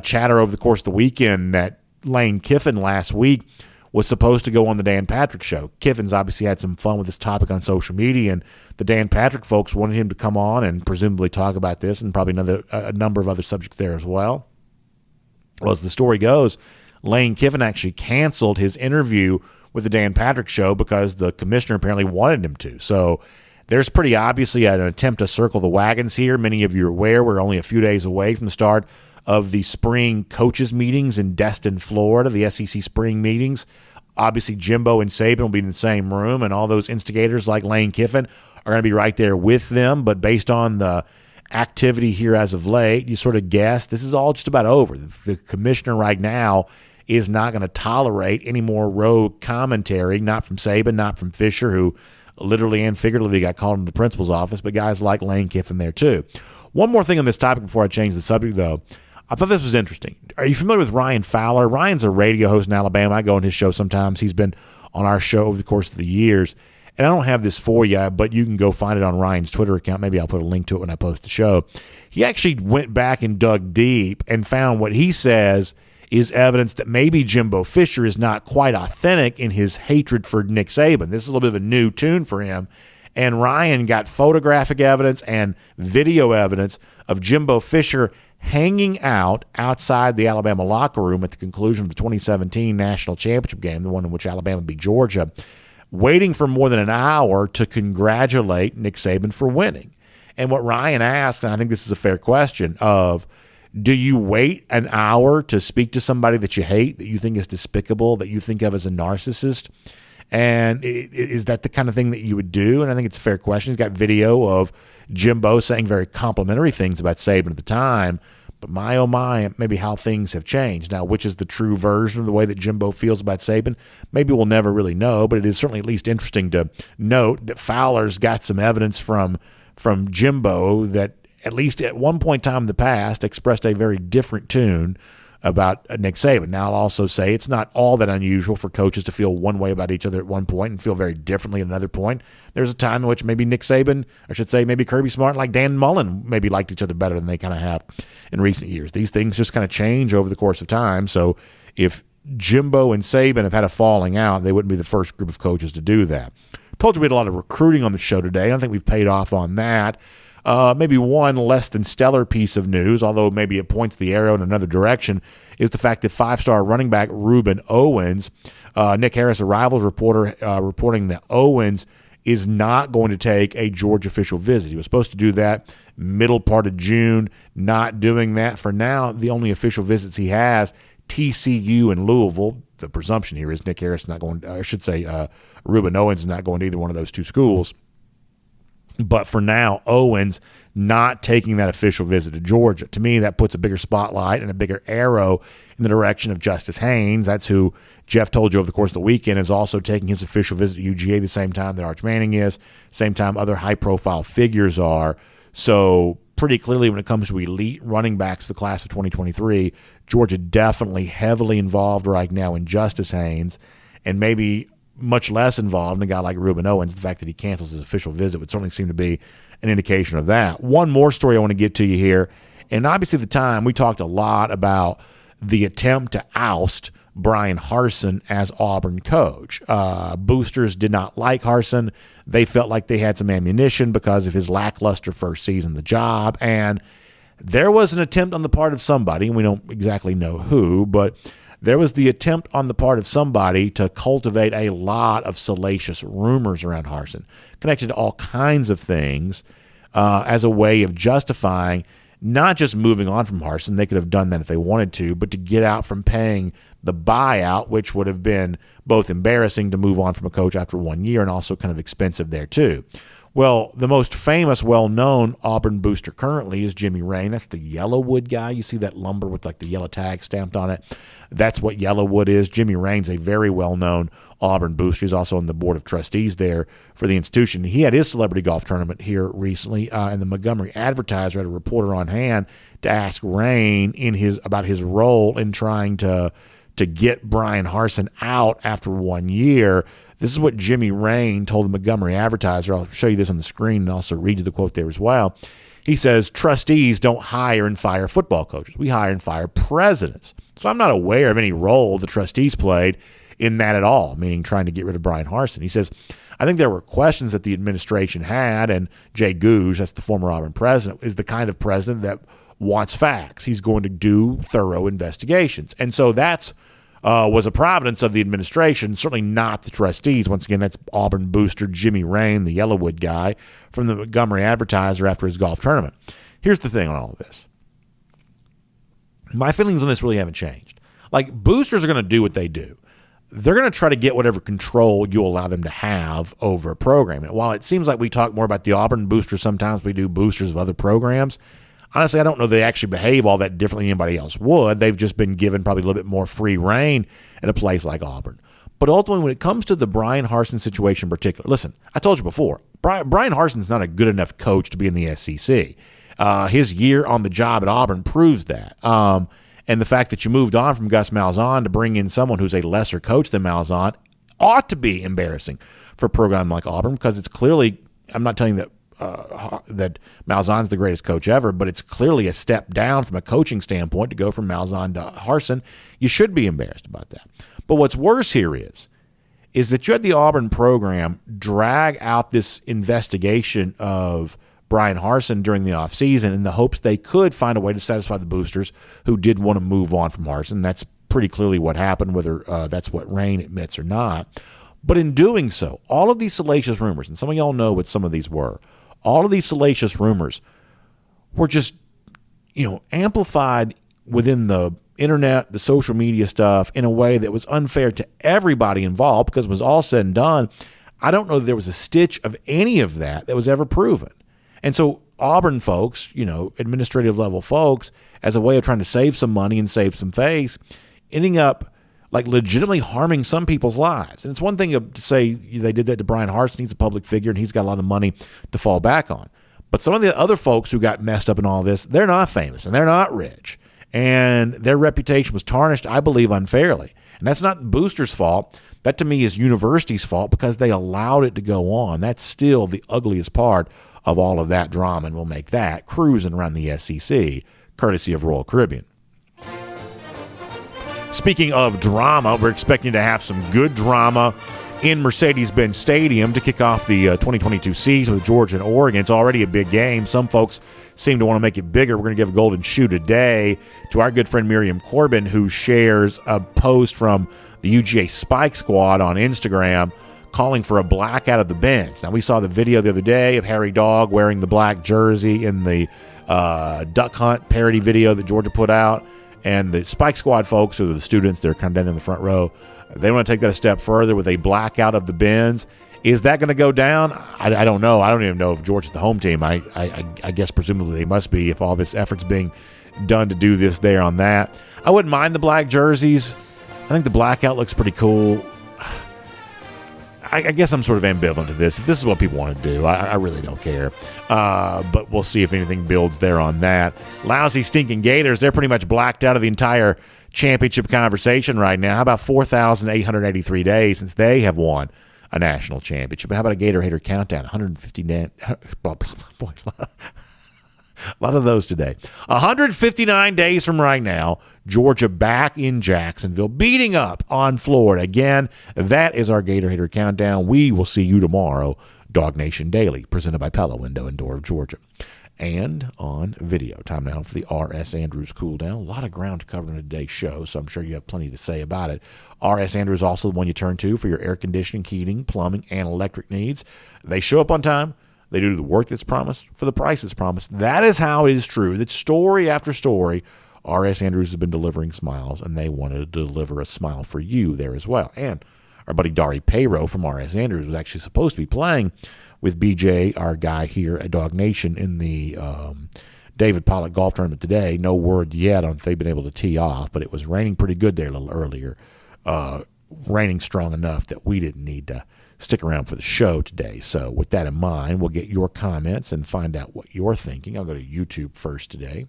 chatter over the course of the weekend that Lane Kiffin last week was supposed to go on the Dan Patrick Show. Kiffin's obviously had some fun with this topic on social media, and the Dan Patrick folks wanted him to come on and presumably talk about this and probably a number of other subjects there as well. Well, as the story goes, Lane Kiffin actually canceled his interview with the Dan Patrick Show because the commissioner apparently wanted him to. So there's pretty obviously an attempt to circle the wagons here. Many of you are aware we're only a few days away from the start of the spring coaches meetings in Destin, Florida, the SEC spring meetings. Obviously, Jimbo and Saban will be in the same room, and all those instigators like Lane Kiffin are going to be right there with them. But based on the activity here as of late, you sort of guess this is all just about over. The commissioner right now is not going to tolerate any more rogue commentary, not from Saban, not from Fisher, who literally and figuratively got called into the principal's office, but guys like Lane Kiffin there too. One more thing on this topic before I change the subject, though. I thought this was interesting. Are you familiar with Ryan Fowler? Ryan's a radio host in Alabama. I go on his show sometimes. He's been on our show over the course of the years. And I don't have this for you, but you can go find it on Ryan's Twitter account. Maybe I'll put a link to it when I post the show. He actually went back and dug deep and found what he says is evidence that maybe Jimbo Fisher is not quite authentic in his hatred for Nick Saban. This is a little bit of a new tune for him. And Ryan got photographic evidence and video evidence of Jimbo Fisher hanging out outside the Alabama locker room at the conclusion of the 2017 national championship game, the one in which Alabama beat Georgia, waiting for more than an hour to congratulate Nick Saban for winning. And what Ryan asked, and I think this is a fair question, of do you wait an hour to speak to somebody that you hate, that you think is despicable, that you think of as a narcissist? And is that the kind of thing that you would do? And I think it's a fair question. He's got video of Jimbo saying very complimentary things about Saban at the time. But my, oh my, maybe how things have changed. Now, which is the true version of the way that Jimbo feels about Saban? Maybe we'll never really know, but it is certainly at least interesting to note that Fowler's got some evidence from Jimbo that at least at one point in time in the past expressed a very different tune about Nick Saban. Now, I'll also say it's not all that unusual for coaches to feel one way about each other at one point and feel very differently at another point. There's a time in which maybe Nick Saban, I should say maybe Kirby Smart, like Dan Mullen, maybe liked each other better than they kind of have in recent years. These things just kind of change over the course of time. So if Jimbo and Saban have had a falling out, they wouldn't be the first group of coaches to do that. Told you we had a lot of recruiting on the show today. I don't think we've paid off on that. Maybe one less than stellar piece of news, although maybe it points the arrow in another direction, is the fact that five-star running back Reuben Owens, Nick Harris, a Rivals reporter, reporting that Owens is not going to take a Georgia official visit. He was supposed to do that middle part of June, not doing that. For now, the only official visits he has, TCU and Louisville. The presumption here is Nick Harris not going, I should say Reuben Owens is not going to either one of those two schools. But for now, Owens not taking that official visit to Georgia. To me, that puts a bigger spotlight and a bigger arrow in the direction of Justice Haynes. That's who Jeff told you over the course of the weekend is also taking his official visit to UGA the same time that Arch Manning is, same time other high-profile figures are. So pretty clearly when it comes to elite running backs for the class of 2023, Georgia definitely heavily involved right now in Justice Haynes, and maybe much less involved in a guy like Reuben Owens. The fact that he cancels his official visit would certainly seem to be an indication of that. One more story I want to get to you here, and obviously at the time we talked a lot about the attempt to oust Brian Harsin as Auburn coach. Boosters did not like Harsin. They felt like they had some ammunition because of his lackluster first season of the job, and There was an attempt on the part of somebody, and we don't exactly know who, but there was the attempt on the part of somebody to cultivate a lot of salacious rumors around Harsin, connected to all kinds of things, as a way of justifying not just moving on from Harsin. They could have done that if they wanted to, but to get out from paying the buyout, which would have been both embarrassing to move on from a coach after 1 year and also kind of expensive there too. Well, the most famous, well-known Auburn booster currently is Jimmy Rain. That's the Yellowwood guy. You see that lumber with like the yellow tag stamped on it. That's what Yellowwood is. Jimmy Rain's a very well-known Auburn booster. He's also on the board of trustees there for the institution. He had his celebrity golf tournament here recently, and the Montgomery Advertiser had a reporter on hand to ask Rain about his role in trying to get Brian Harsin out after 1 year. This is what Jimmy Rain told the Montgomery Advertiser. I'll show you this on the screen and also read you the quote there as well. He says, trustees don't hire and fire football coaches. We hire and fire presidents. So I'm not aware of any role the trustees played in that at all, meaning trying to get rid of Brian Harsin. He says, I think there were questions that the administration had, and Jay Gouge, that's the former Auburn president, is the kind of president that wants facts. He's going to do thorough investigations. And so that's was a providence of the administration, certainly not the trustees. Once again, that's Auburn booster Jimmy Rain, the Yellowwood guy, from the Montgomery Advertiser after his golf tournament. Here's the thing on all of this. My feelings on this really haven't changed. Like, boosters are going to do what they do. They're going to try to get whatever control you allow them to have over a program. And while it seems like we talk more about the Auburn boosters, sometimes we do boosters of other programs. Honestly, I don't know they actually behave all that differently than anybody else would. They've just been given probably a little bit more free reign in a place like Auburn. But ultimately, when it comes to the Brian Harsin situation in particular, listen, I told you before, Brian Harsin's not a good enough coach to be in the SEC. His year on the job at Auburn proves that. And the fact that you moved on from Gus Malzahn to bring in someone who's a lesser coach than Malzahn ought to be embarrassing for a program like Auburn, because it's clearly, I'm not telling you that Malzahn's the greatest coach ever, but it's clearly a step down from a coaching standpoint to go from Malzahn to Harsin. You should be embarrassed about that. But what's worse here is that you had the Auburn program drag out this investigation of Brian Harsin during the offseason in the hopes they could find a way to satisfy the boosters who did want to move on from Harsin. That's pretty clearly what happened, whether that's what Rain admits or not. But in doing so, all of these salacious rumors, and some of y'all know what some of these were, all of these salacious rumors were just, amplified within the internet, the social media stuff, in a way that was unfair to everybody involved, because it was all said and done. I don't know that there was a stitch of any of that was ever proven. And so Auburn folks, administrative level folks, as a way of trying to save some money and save some face, ending up like legitimately harming some people's lives. And it's one thing to say they did that to Brian Harsin. He's a public figure and he's got a lot of money to fall back on. But some of the other folks who got messed up in all this, they're not famous and they're not rich. And their reputation was tarnished, I believe, unfairly. And that's not boosters' fault. That, to me, is university's fault, because they allowed it to go on. That's still the ugliest part of all of that drama, and we'll make that cruising around the SEC, courtesy of Royal Caribbean. Speaking of drama, we're expecting to have some good drama in Mercedes-Benz Stadium to kick off the 2022 season with Georgia and Oregon. It's already a big game. Some folks seem to want to make it bigger. We're going to give a golden shoe today to our good friend Miriam Corbin, who shares a post from the UGA Spike Squad on Instagram calling for a blackout of the Benz. Now, we saw the video the other day of Harry Dog wearing the black jersey in the Duck Hunt parody video that Georgia put out. And the Spike Squad folks, who are the students, they're kind of down in the front row, they want to take that a step further with a blackout of the Benz. Is that going to go down? I don't know. I don't even know if Georgia's the home team. I guess presumably they must be, if all this effort's being done to do this there on that. I wouldn't mind the black jerseys. I think the blackout looks pretty cool. I guess I'm sort of ambivalent to this. If this is what people want to do, I really don't care. But we'll see if anything builds there on that. Lousy, stinking Gators, they're pretty much blacked out of the entire championship conversation right now. How about 4,883 days since they have won a national championship? How about a Gator Hater countdown? 159. Boy, a lot of those today. 159 days from right now, Georgia back in Jacksonville, beating up on Florida. Again, that is our Gator Hater Countdown. We will see you tomorrow. DawgNation Daily, presented by Pella, window and door of Georgia. and on video. Time now for the R.S. Andrews Cool Down. A lot of ground to cover in today's show, so I'm sure you have plenty to say about it. R.S. Andrews is also the one you turn to for your air conditioning, heating, plumbing, and electric needs. They show up on time. They do the work that's promised for the price that's promised. That is how it is true. That story after story, R.S. Andrews has been delivering smiles, and they wanted to deliver a smile for you there as well. And our buddy Dari Payro from R.S. Andrews was actually supposed to be playing with BJ, our guy here at DawgNation, in the David Pollock golf tournament today. No word yet on if they've been able to tee off, but it was raining pretty good there a little earlier. Raining strong enough that we didn't need to stick around for the show today. So with that in mind, we'll get your comments and find out what you're thinking. I'll go to YouTube first today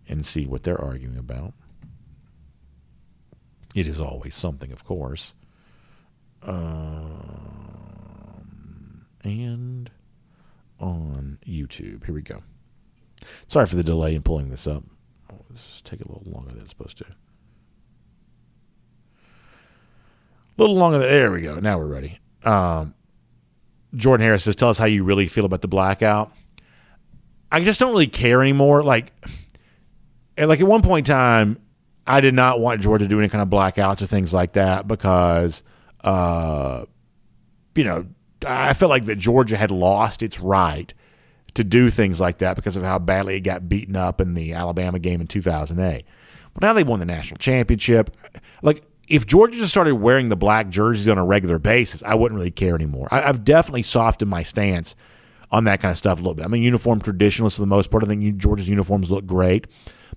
and see what they're arguing about. It is always something, of course. And on YouTube. Here we go. Sorry for the delay in pulling this up. This is taking a little longer than it's supposed to. A little longer. There we go. Now we're ready. Jordan Harris says, tell us how you really feel about the blackout. I just don't really care anymore. Like at one point in time, I did not want Georgia to do any kind of blackouts or things like that because, I felt like that Georgia had lost its right to do things like that because of how badly it got beaten up in the Alabama game in 2008. But now they won the national championship. Like, if Georgia just started wearing the black jerseys on a regular basis, I wouldn't really care anymore. I've definitely softened my stance on that kind of stuff a little bit. I'm a uniform traditionalist for the most part. I think Georgia's uniforms look great.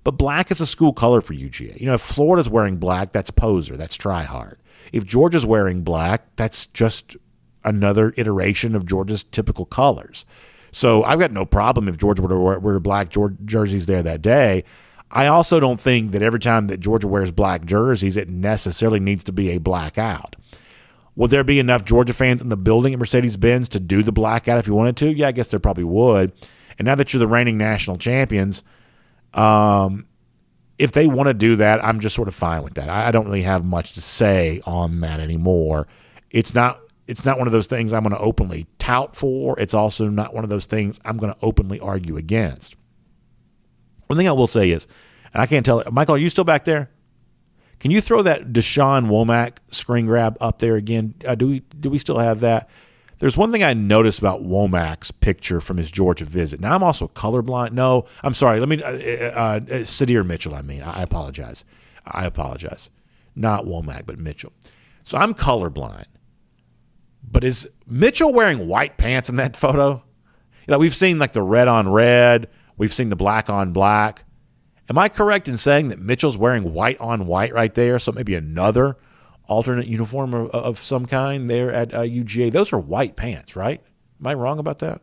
But black is a school color for UGA. If Florida's wearing black, that's poser. That's try hard. If Georgia's wearing black, that's just another iteration of Georgia's typical colors. So I've got no problem if Georgia were to wear black jerseys there that day. I also don't think that every time that Georgia wears black jerseys, it necessarily needs to be a blackout. Would there be enough Georgia fans in the building at Mercedes-Benz to do the blackout if you wanted to? Yeah, I guess there probably would. And now that you're the reigning national champions, if they want to do that, I'm just sort of fine with that. I don't really have much to say on that anymore. It's not one of those things I'm going to openly tout for. It's also not one of those things I'm going to openly argue against. One thing I will say is, and I can't tell, Michael, are you still back there? Can you throw that Deshaun Womack screen grab up there again? Do we still have that? There's one thing I noticed about Womack's picture from his Georgia visit. Now, I'm also colorblind. No, I'm sorry. Let me Sadir Mitchell, I apologize. Not Womack, but Mitchell. So I'm colorblind. But is Mitchell wearing white pants in that photo? We've seen like the red on red. We've seen the black on black. Am I correct in saying that Mitchell's wearing white on white right there? So maybe another alternate uniform of some kind there at UGA. Those are white pants, right? Am I wrong about that?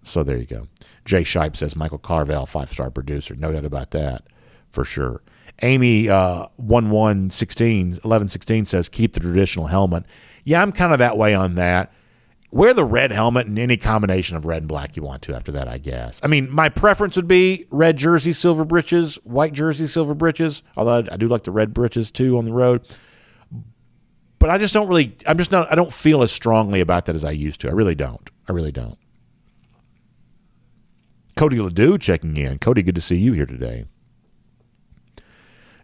So there you go. Jay Shipe says Michael Carvel, 5-star producer. No doubt about that, for sure. Amy 1116 says keep the traditional helmet. Yeah, I'm kind of that way on that. Wear the red helmet and any combination of red and black you want to after that, I guess. I mean, my preference would be red jersey, silver breeches, white jersey, silver breeches, although I do like the red breeches too on the road. But I don't feel as strongly about that as I used to. I really don't. Cody Ledoux checking in. Cody, good to see you here today.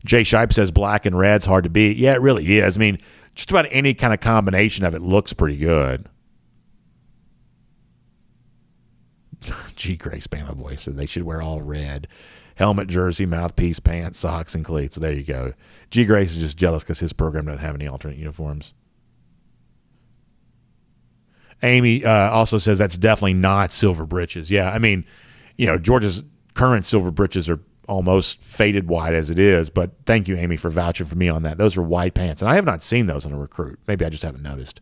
Jay Shipe says black and red's hard to beat. Yeah, it really is. I mean, just about any kind of combination of it looks pretty good. G. Grace Bama Boy said they should wear all red. Helmet, jersey, mouthpiece, pants, socks, and cleats. So there you go. G. Grace is just jealous because his program doesn't have any alternate uniforms. Amy also says that's definitely not silver breeches. Yeah, I mean, Georgia's current silver breeches are almost faded white as it is, but thank you, Amy, for vouching for me on that. Those are white pants, and I have not seen those on a recruit. Maybe I just haven't noticed.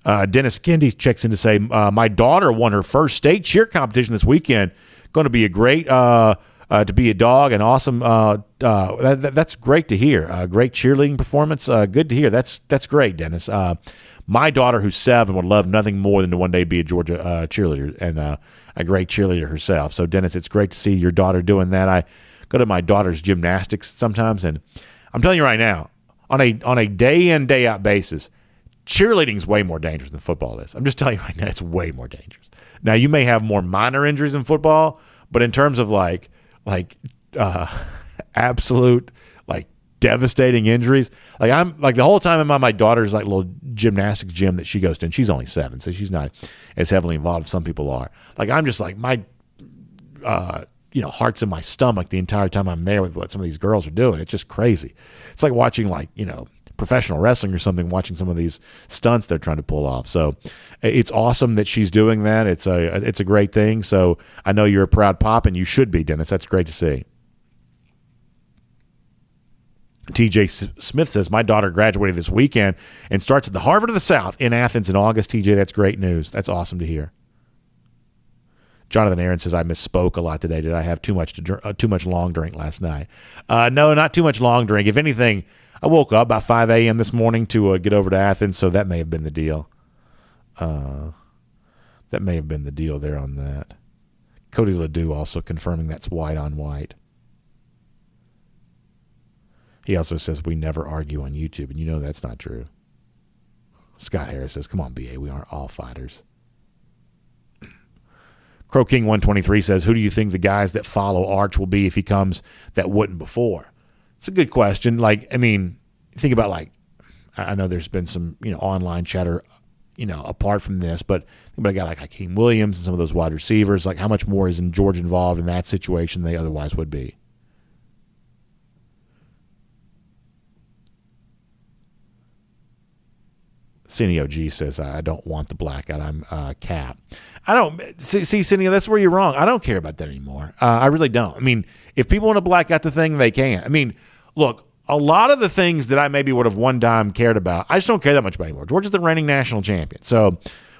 Dennis Kendi checks in to say, my daughter won her first state cheer competition this weekend. Going to be a great to be a dog and awesome. That's great to hear. Great cheerleading performance. Good to hear. That's great, Dennis. My daughter, who's 7, would love nothing more than to one day be a Georgia cheerleader and a great cheerleader herself. So, Dennis, it's great to see your daughter doing that. I go to my daughter's gymnastics sometimes, and I'm telling you right now, on a day in, day out basis, cheerleading's way more dangerous than football is. I'm just telling you right now, it's way more dangerous. Now, you may have more minor injuries in football, but in terms of absolute devastating injuries, I'm the whole time I'm on my daughter's little gymnastics gym that she goes to, and she's only 7, so she's not as heavily involved as some people are. I'm just my heart's in my stomach the entire time I'm there with what some of these girls are doing. It's just crazy. It's like watching professional wrestling or something, watching some of these stunts they're trying to pull off. So it's awesome that she's doing that. It's a great thing. So I know you're a proud pop, and you should be, Dennis. That's great to see. TJ Smith says, my daughter graduated this weekend and starts at the Harvard of the South in Athens in August. TJ, that's great news. That's awesome to hear. Jonathan Aaron says, I misspoke a lot today. Did I have too much long drink last night? No, not too much long drink. If anything, I woke up about 5 a.m. this morning to get over to Athens, so that may have been the deal. That may have been the deal there on that. Cody Ledoux also confirming that's white on white. He also says we never argue on YouTube, and you know that's not true. Scott Harris says, come on, BA, we aren't all fighters. Crow King 123 says, who do you think the guys that follow Arch will be if he comes that wouldn't before? It's a good question. Think about I know there's been some online chatter apart from this, but think about a guy like Hakeem Williams and some of those wide receivers. How much more is Georgia involved in that situation than they otherwise would be? Cineo G says, I don't want the blackout. I'm Cap. I don't see Cineo, that's where you're wrong. I don't care about that anymore. I really don't. If people want to black out the thing, they can. Look, a lot of the things that I maybe would have one time cared about, I just don't care that much about anymore. Georgia's the reigning national champion. So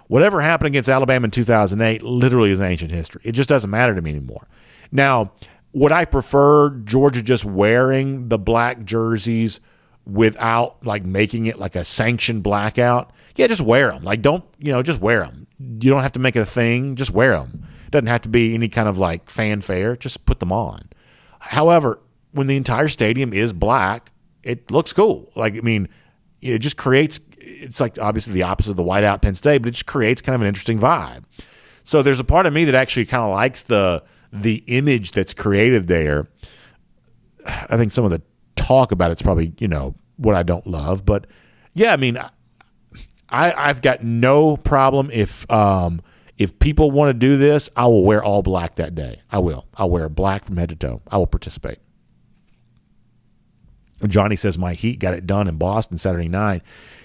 whatever happened against Alabama in 2008 literally is ancient history. It just doesn't matter to me anymore. Now, would I prefer Georgia just wearing the black jerseys without making it a sanctioned blackout? Yeah, just wear them. Just wear them. You don't have to make it a thing. Just wear them. It doesn't have to be any kind of fanfare. Just put them on. However, when the entire stadium is black, it looks cool. It just creates, it's obviously the opposite of the whiteout Penn State, but it just creates kind of an interesting vibe. So there's a part of me that actually kind of likes the image that's created there. I think some of the talk about it's probably, what I don't love. But yeah, I've got no problem if people want to do this, I will wear all black that day. I will. I'll wear black from head to toe. I will participate. Johnny says my Heat got it done in Boston Saturday night.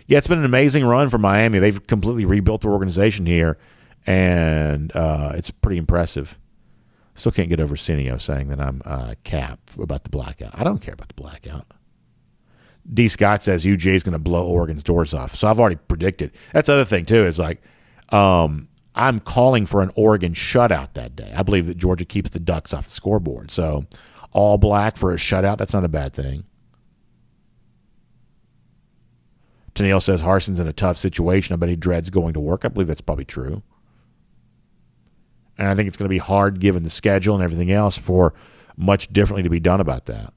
Yeah, it's been an amazing run for Miami. They've completely rebuilt their organization here, and it's pretty impressive. Still can't get over Cineo saying that I'm Cap about the blackout. I don't care about the blackout. D. Scott says UGA is going to blow Oregon's doors off. So I've already predicted. That's the other thing, too, is I'm calling for an Oregon shutout that day. I believe that Georgia keeps the Ducks off the scoreboard. So all black for a shutout, that's not a bad thing. Tennille says Harson's in a tough situation. I bet he dreads going to work. I believe that's probably true. And I think it's going to be hard, given the schedule and everything else, for much differently to be done about that.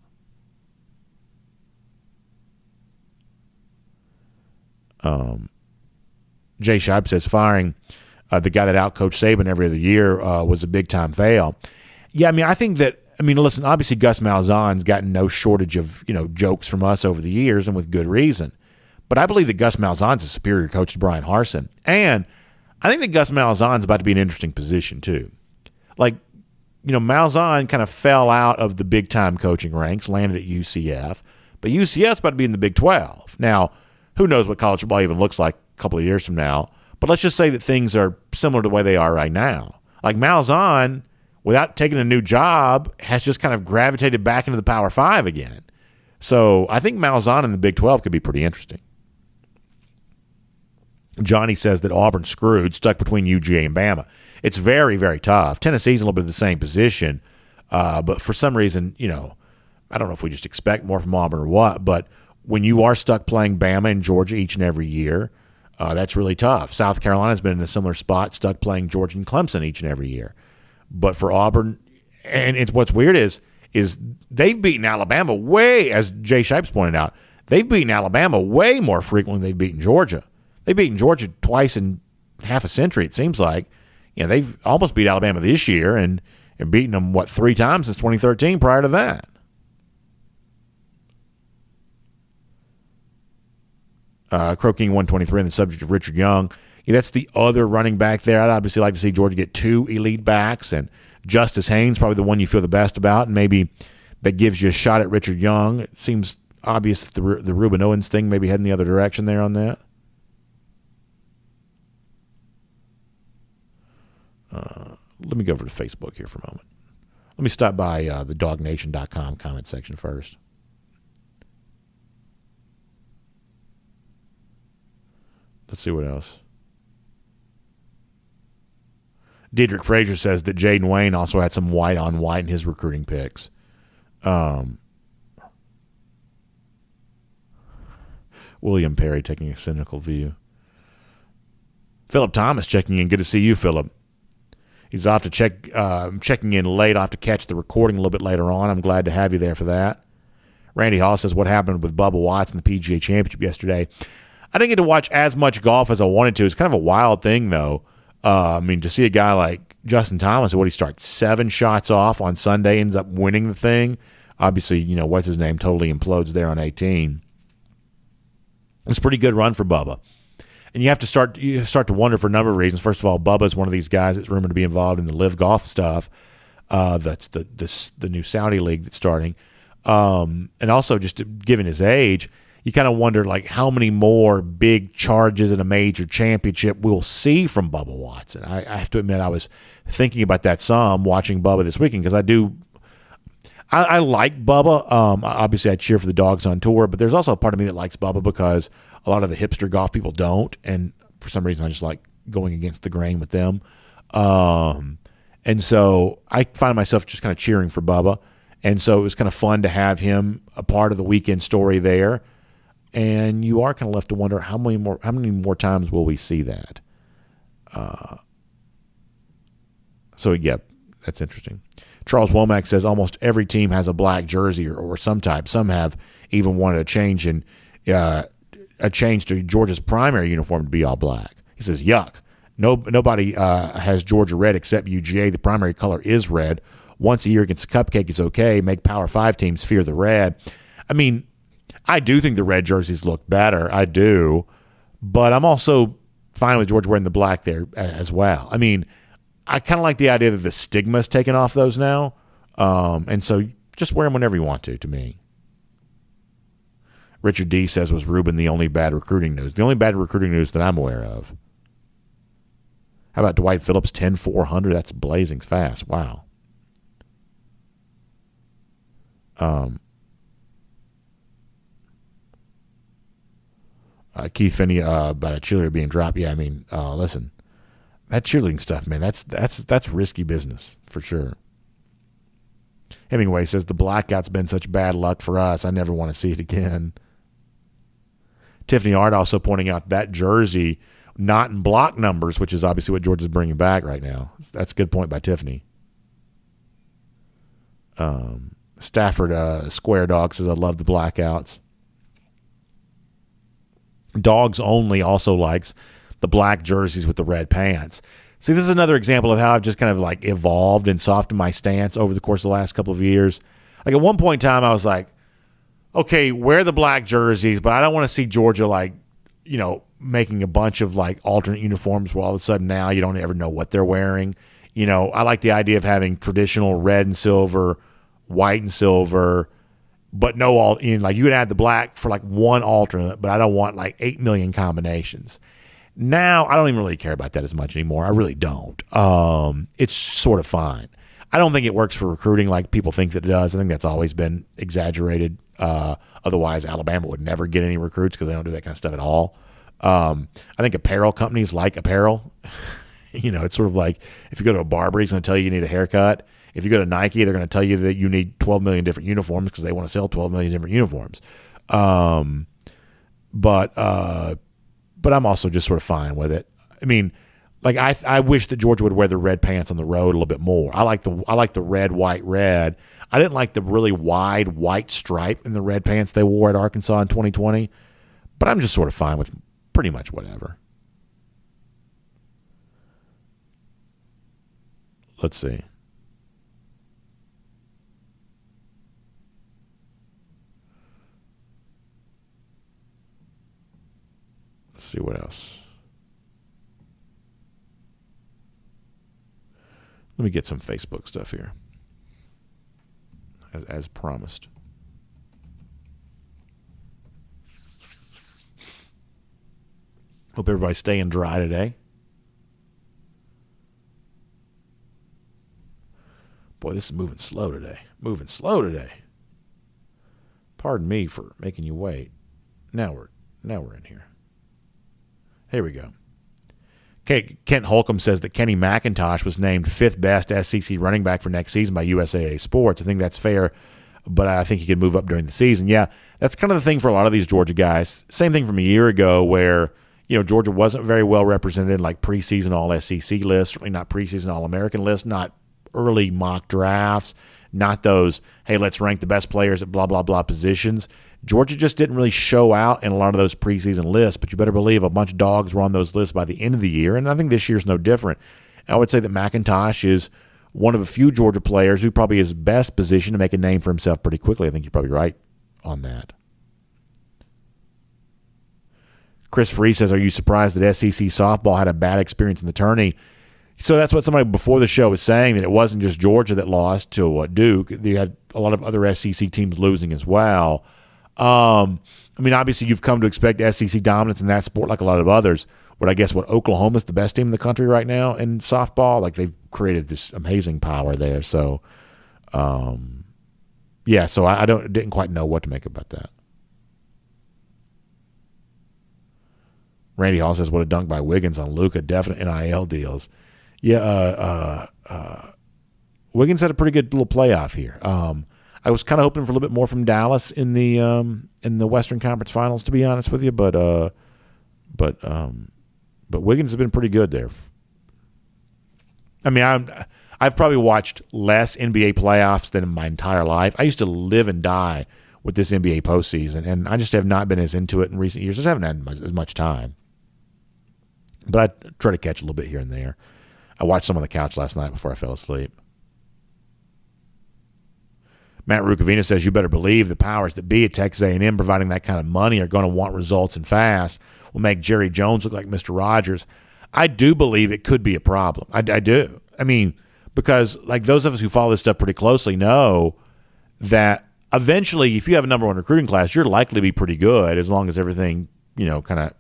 Jay Shipe says firing the guy that outcoached Saban every other year was a big-time fail. Yeah, I think that, listen, obviously Gus Malzahn's gotten no shortage of, jokes from us over the years, and with good reason. But I believe that Gus Malzahn's a superior coach to Brian Harsin. And I think that Gus Malzahn's about to be in an interesting position, too. Malzahn kind of fell out of the big-time coaching ranks, landed at UCF. But UCF's about to be in the Big 12. Now, who knows what college football even looks like a couple of years from now. But let's just say that things are similar to the way they are right now. Malzahn, without taking a new job, has just kind of gravitated back into the Power 5 again. So I think Malzahn in the Big 12 could be pretty interesting. Johnny says that Auburn's screwed, stuck between UGA and Bama. It's very, very tough. Tennessee's a little bit in the same position, but for some reason, I don't know if we just expect more from Auburn or what, but when you are stuck playing Bama and Georgia each and every year, that's really tough. South Carolina's been in a similar spot, stuck playing Georgia and Clemson each and every year. But for Auburn, and what's weird is they've beaten Alabama way, as Jay Shipes pointed out, they've beaten Alabama way more frequently than they've beaten Georgia. They've beaten Georgia twice in half a century, it seems like. They've almost beat Alabama this year and beaten them, 3 times since 2013 prior to that. Crow King 123 on the subject of Richard Young. That's the other running back there. I'd obviously like to see Georgia get 2 elite backs, and Justice Haynes probably the one you feel the best about, and maybe that gives you a shot at Richard Young. It seems obvious that the Ruben Owens thing maybe heading the other direction there on that. Let me go over to Facebook here for a moment. Let me stop by the DawgNation.com comment section first. Let's see what else. Diedrich Frazier says that Jaden Wayne also had some white on white in his recruiting picks. William Perry taking a cynical view. Philip Thomas checking in. Good to see you, Philip. He's off to checking in late. I'll have to catch the recording a little bit later on. I'm glad to have you there for that. Randy Hall says, what happened with Bubba Watts in the PGA Championship yesterday? I didn't get to watch as much golf as I wanted to. It's kind of a wild thing, though. To see a guy like Justin Thomas, he strikes 7 shots off on Sunday, ends up winning the thing. Obviously, what's his name totally implodes there on 18. It's a pretty good run for Bubba. And you start to wonder for a number of reasons. First of all, Bubba's one of these guys that's rumored to be involved in the Live Golf stuff. That's the new Saudi league that's starting. And also, just given his age, you kind of wonder how many more big charges in a major championship we'll see from Bubba Watson. I have to admit, I was thinking about that some watching Bubba this weekend because I like Bubba. Obviously, I cheer for the Dogs on tour, but there's also a part of me that likes Bubba because a lot of the hipster golf people don't, and for some reason I just like going against the grain with them. And so I find myself just kind of cheering for Bubba, and so it was kind of fun to have him a part of the weekend story there. And you are kind of left to wonder how many more times will we see that. So yeah, that's interesting. Charles Womack says almost every team has a black jersey or some type. Some have even wanted a change to Georgia's primary uniform to be all black. He says, yuck. Nobody has Georgia red except UGA. The primary color is red. Once a year against the Cupcake is okay. Make Power 5 teams fear the red. I do think the red jerseys look better. I do. But I'm also fine with Georgia wearing the black there as well. I kind of like the idea that the stigma's taken off those now. And so just wear them whenever you want to me. Richard D. says, was Ruben the only bad recruiting news? The only bad recruiting news that I'm aware of. How about Dwight Phillips, 10-400? That's blazing fast. Wow. Keith Finney about a cheerleader being dropped. Yeah, listen, that cheerleading stuff, man, that's risky business for sure. Hemingway says the blackout's been such bad luck for us. I never want to see it again. Tiffany Art also pointing out that jersey not in block numbers, which is obviously what Georgia's bringing back right now. That's a good point by Tiffany. Stafford Square Dog says I love the blackouts. Dogs Only also likes the black jerseys with the red pants. See, this is another example of how I've just kind of evolved and softened my stance over the course of the last couple of years. At one point in time, I was like, okay, wear the black jerseys, but I don't want to see Georgia making a bunch of alternate uniforms where all of a sudden now you don't ever know what they're wearing. I like the idea of having traditional red and silver, white and silver, but no all you can add the black for one alternate, but I don't want 8 million combinations. Now I don't even really care about that as much anymore. I really don't. It's sort of fine. I don't think it works for recruiting like people think that it does. I think that's always been exaggerated. Otherwise, Alabama would never get any recruits because they don't do that kind of stuff at all. I think apparel companies like apparel. It's sort of like if you go to a barber, he's going to tell you need a haircut. If you go to Nike, they're going to tell you that you need 12 million different uniforms because they want to sell 12 million different uniforms. But I'm also just sort of fine with it. I wish that Georgia would wear the red pants on the road a little bit more. I like the red, white, red. I didn't like the really wide white stripe in the red pants they wore at Arkansas in 2020. But I'm just sort of fine with pretty much whatever. Let's see. Let's see what else. Let me get some Facebook stuff here, as promised. Hope everybody's staying dry today. Boy, this is moving slow today. Moving slow today. Pardon me for making you wait. Now we're in here. Here we go. Kent Holcomb says that Kenny McIntosh was named 5th best SEC running back for next season by USAA Sports. I think that's fair, but I think he could move up during the season. Yeah, that's kind of the thing for a lot of these Georgia guys. Same thing from a year ago where, Georgia wasn't very well represented, like preseason All-SEC lists, certainly not preseason All-American lists, not early mock drafts, not those, hey, let's rank the best players at blah, blah, blah positions. Georgia just didn't really show out in a lot of those preseason lists, but you better believe a bunch of dogs were on those lists by the end of the year, and I think this year's no different. I would say that McIntosh is one of a few Georgia players who probably is best positioned to make a name for himself pretty quickly. I think you're probably right on that. Chris Free says, are you surprised that SEC softball had a bad experience in the tourney? So that's what somebody before the show was saying, that it wasn't just Georgia that lost to Duke. They had a lot of other SEC teams losing as well. Obviously you've come to expect SEC dominance in that sport like a lot of others. Oklahoma's the best team in the country right now in softball. Like, they've created this amazing power there. So, I didn't quite know what to make about that. Randy Hall says, what a dunk by Wiggins on Luka. Definite NIL deals. Yeah, Wiggins had a pretty good little playoff here. I was kind of hoping for a little bit more from Dallas in the Western Conference Finals, to be honest with you, but Wiggins has been pretty good there. I mean, I've probably watched less NBA playoffs than in my entire life. I used to live and die with this NBA postseason, and I just have not been as into it in recent years. I just haven't had as much time. But I try to catch a little bit here and there. I watched some on the couch last night before I fell asleep. Matt Rukavina says, you better believe the powers that be at Texas A&M providing that kind of money are going to want results and fast. Will make Jerry Jones look like Mr. Rogers. I do believe it could be a problem. I do. I mean, because like those of us who follow this stuff pretty closely know that eventually if you have a number one recruiting class, you're likely to be pretty good as long as everything, kind of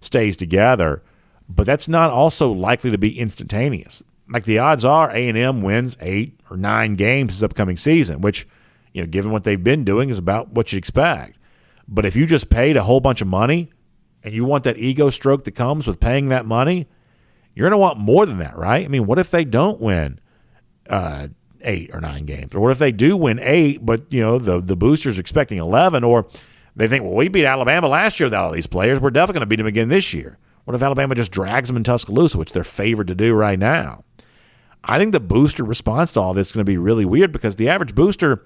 stays together. But that's not also likely to be instantaneous. Like, the odds are A&M wins 8 or 9 games this upcoming season, which, given what they've been doing, is about what you'd expect. But if you just paid a whole bunch of money and you want that ego stroke that comes with paying that money, you're going to want more than that, right? I mean, what if they don't win 8 or 9 games? Or what if they do win 8, but, the boosters expecting 11, or they think, well, we beat Alabama last year without all these players. We're definitely going to beat them again this year. What if Alabama just drags them in Tuscaloosa, which they're favored to do right now? I think the booster response to all this is going to be really weird, because the average booster,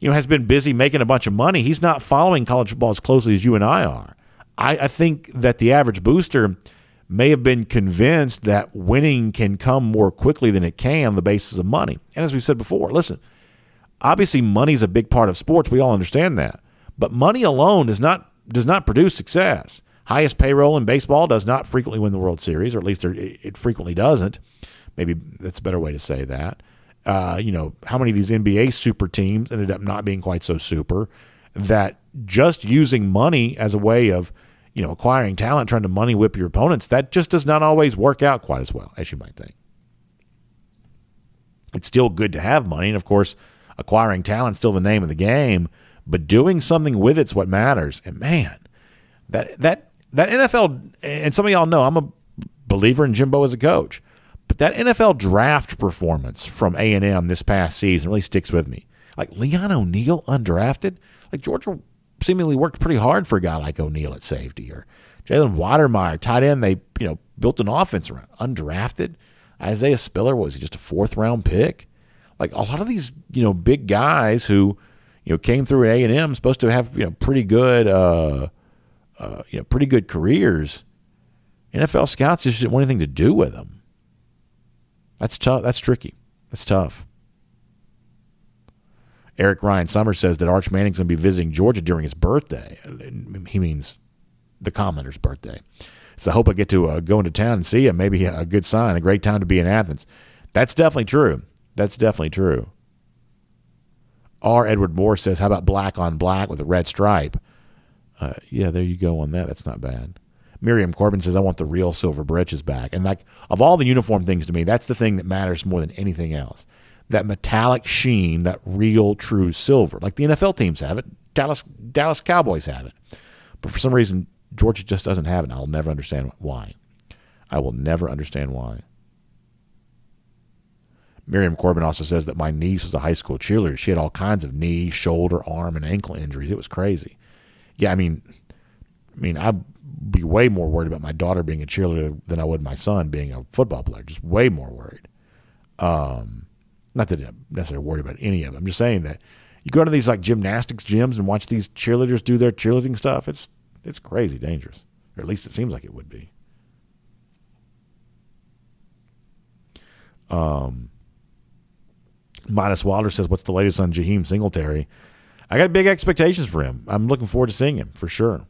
has been busy making a bunch of money. He's not following college football as closely as you and I are. I think that the average booster may have been convinced that winning can come more quickly than it can on the basis of money. And as we said before, listen, obviously money is a big part of sports. We all understand that. But money alone does not produce success. Highest payroll in baseball does not frequently win the World Series, or at least it frequently doesn't. Maybe that's a better way to say that. How many of these NBA super teams ended up not being quite so super, that just using money as a way of, acquiring talent, trying to money whip your opponents, that just does not always work out quite as well as you might think. It's still good to have money, and of course, acquiring talent is still the name of the game, but doing something with it's what matters. And man, that NFL, and some of y'all know I'm a believer in Jimbo as a coach, but that NFL draft performance from A&M this past season really sticks with me. Like Leon O'Neal undrafted, like Georgia seemingly worked pretty hard for a guy like O'Neal at safety, or Jalen Watermeyer, tight end. They built an offense around undrafted. Isaiah Spiller, was he just a 4th round pick? Like a lot of these big guys who came through at A&M supposed to have pretty good pretty good careers, NFL scouts just didn't want anything to do with them. That's tough. That's tricky. That's tough. Eric Ryan Summers says that Arch Manning's going to be visiting Georgia during his birthday. He means the commenter's birthday. So I hope I get to go into town and see him. Maybe a good sign, a great time to be in Athens. That's definitely true. That's definitely true. R. Edward Moore says, how about black on black with a red stripe? Yeah, there you go on that. That's not bad. Miriam Corbin says, I want the real silver breeches back. And like of all the uniform things to me, that's the thing that matters more than anything else. That metallic sheen, that real, true silver. Like the NFL teams have it. Dallas Cowboys have it. But for some reason, Georgia just doesn't have it, and I'll never understand why. I will never understand why. Miriam Corbin also says that my niece was a high school cheerleader. She had all kinds of knee, shoulder, arm, and ankle injuries. It was crazy. Yeah, I mean, I'd be way more worried about my daughter being a cheerleader than I would my son being a football player. Just way more worried. Not that I'm necessarily worried about any of it. I'm just saying that you go to these like gymnastics gyms and watch these cheerleaders do their cheerleading stuff. It's crazy dangerous, or at least it seems like it would be. Minus Wilder says, what's the latest on Jaheim Singletary? I got big expectations for him. I'm looking forward to seeing him, for sure.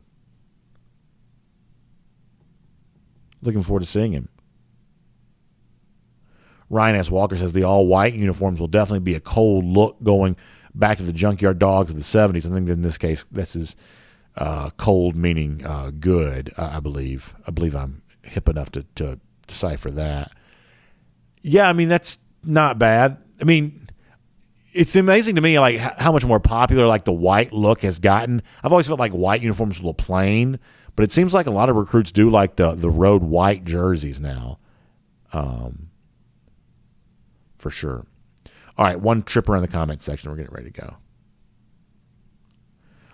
Looking forward to seeing him. Ryan S. Walker says the all-white uniforms will definitely be a cold look going back to the junkyard dogs of the 70s. I think in this case, this is cold meaning good, I believe. I believe I'm hip enough to decipher that. Yeah, I mean, that's not bad. I mean, it's amazing to me like how much more popular like the white look has gotten. I've always felt like white uniforms were a little plain, but it seems like a lot of recruits do like the road white jerseys now. For sure. All right, one tripper in the comment section. We're getting ready to go.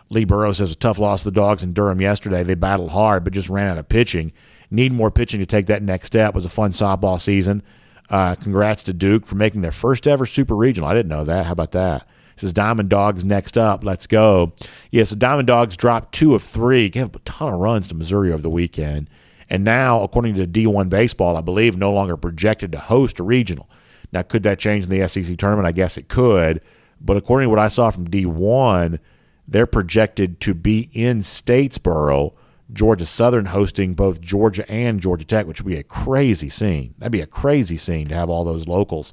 Lee Burrows says a tough loss to the Dogs in Durham yesterday. They battled hard, but just ran out of pitching. Need more pitching to take that next step. It was a fun softball season. Congrats to Duke for making their first ever super regional. I didn't know that. How about that? It says Diamond Dogs next up. Let's go. Yeah, so Diamond Dogs dropped 2 of 3. Gave up a ton of runs to Missouri over the weekend. And now, according to D1 Baseball, I believe no longer projected to host a regional. Now, could that change in the SEC tournament? I guess it could. But according to what I saw from D1, they're projected to be in Statesboro, Georgia Southern hosting both Georgia and Georgia Tech, which would be a crazy scene. That'd be a crazy scene to have all those locals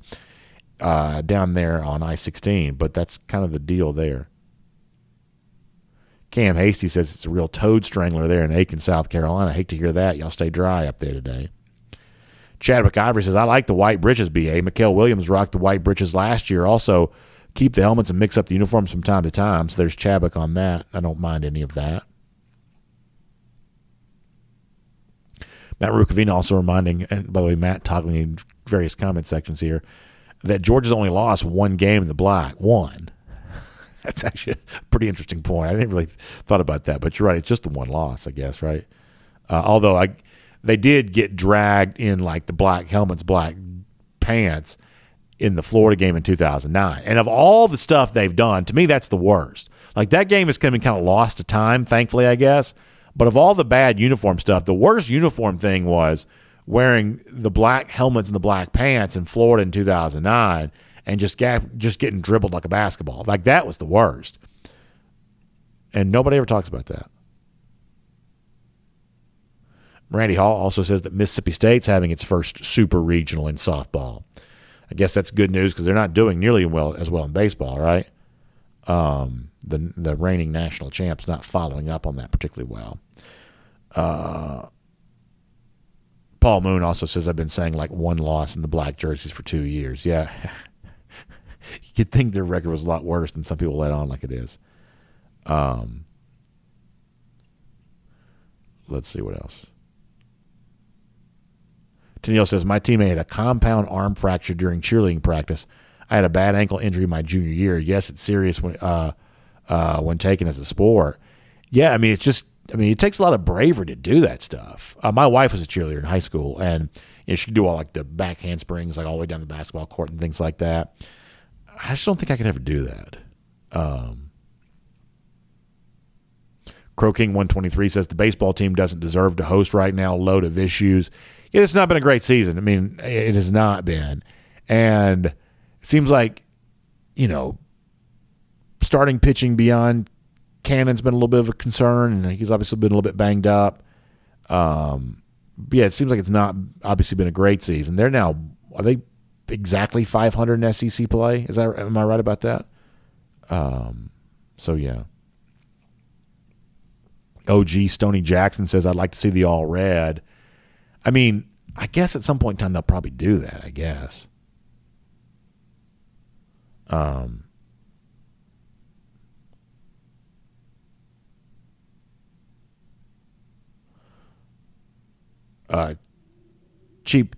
down there on I-16. But that's kind of the deal there. Cam Hasty says it's a real toad strangler there in Aiken, South Carolina. I hate to hear that. Y'all stay dry up there today. Chadwick Ivory says, I like the white breeches, BA. Mikael Williams rocked the white breeches last year. Also, keep the helmets and mix up the uniforms from time to time. So there's Chadwick on that. I don't mind any of that. Matt Rukavina also reminding, and by the way, Matt toggling in various comment sections here, that Georgia's only lost 1 game in the black. 1. That's actually a pretty interesting point. I didn't really thought about that, but you're right. It's just the 1 loss, I guess, right? Although they did get dragged in like the black helmets, black pants in the Florida game in 2009. And of all the stuff they've done, to me, that's the worst. Like that game has been kind of lost to time, thankfully, I guess. But of all the bad uniform stuff, the worst uniform thing was wearing the black helmets and the black pants in Florida in 2009 and just getting dribbled like a basketball. Like that was the worst. And nobody ever talks about that. Randy Hall also says that Mississippi State's having its first super regional in softball. I guess that's good news because they're not doing nearly as well in baseball, right? The reigning national champ's not following up on that particularly well. Paul Moon also says I've been saying like 1 loss in the black jerseys for 2 years. Yeah. You'd think their record was a lot worse than some people let on like it is. Let's see what else. Tennille says, my teammate had a compound arm fracture during cheerleading practice. I had a bad ankle injury my junior year. Yes, it's serious when taken as a sport. Yeah, I mean, it takes a lot of bravery to do that stuff. My wife was a cheerleader in high school, and she could do all like the back handsprings, like all the way down the basketball court and things like that. I just don't think I could ever do that. Crow King 123 says the baseball team doesn't deserve to host right now. Load of issues. Yeah, it's not been a great season. I mean, it has not been. And it seems like, starting pitching beyond Cannon's been a little bit of a concern, and he's obviously been a little bit banged up. It seems like it's not obviously been a great season. Are they exactly 500 in SEC play? Am I right about that? Yeah. OG Stoney Jackson says, I'd like to see the all red. I mean, I guess at some point in time they'll probably do that, I guess. Cheap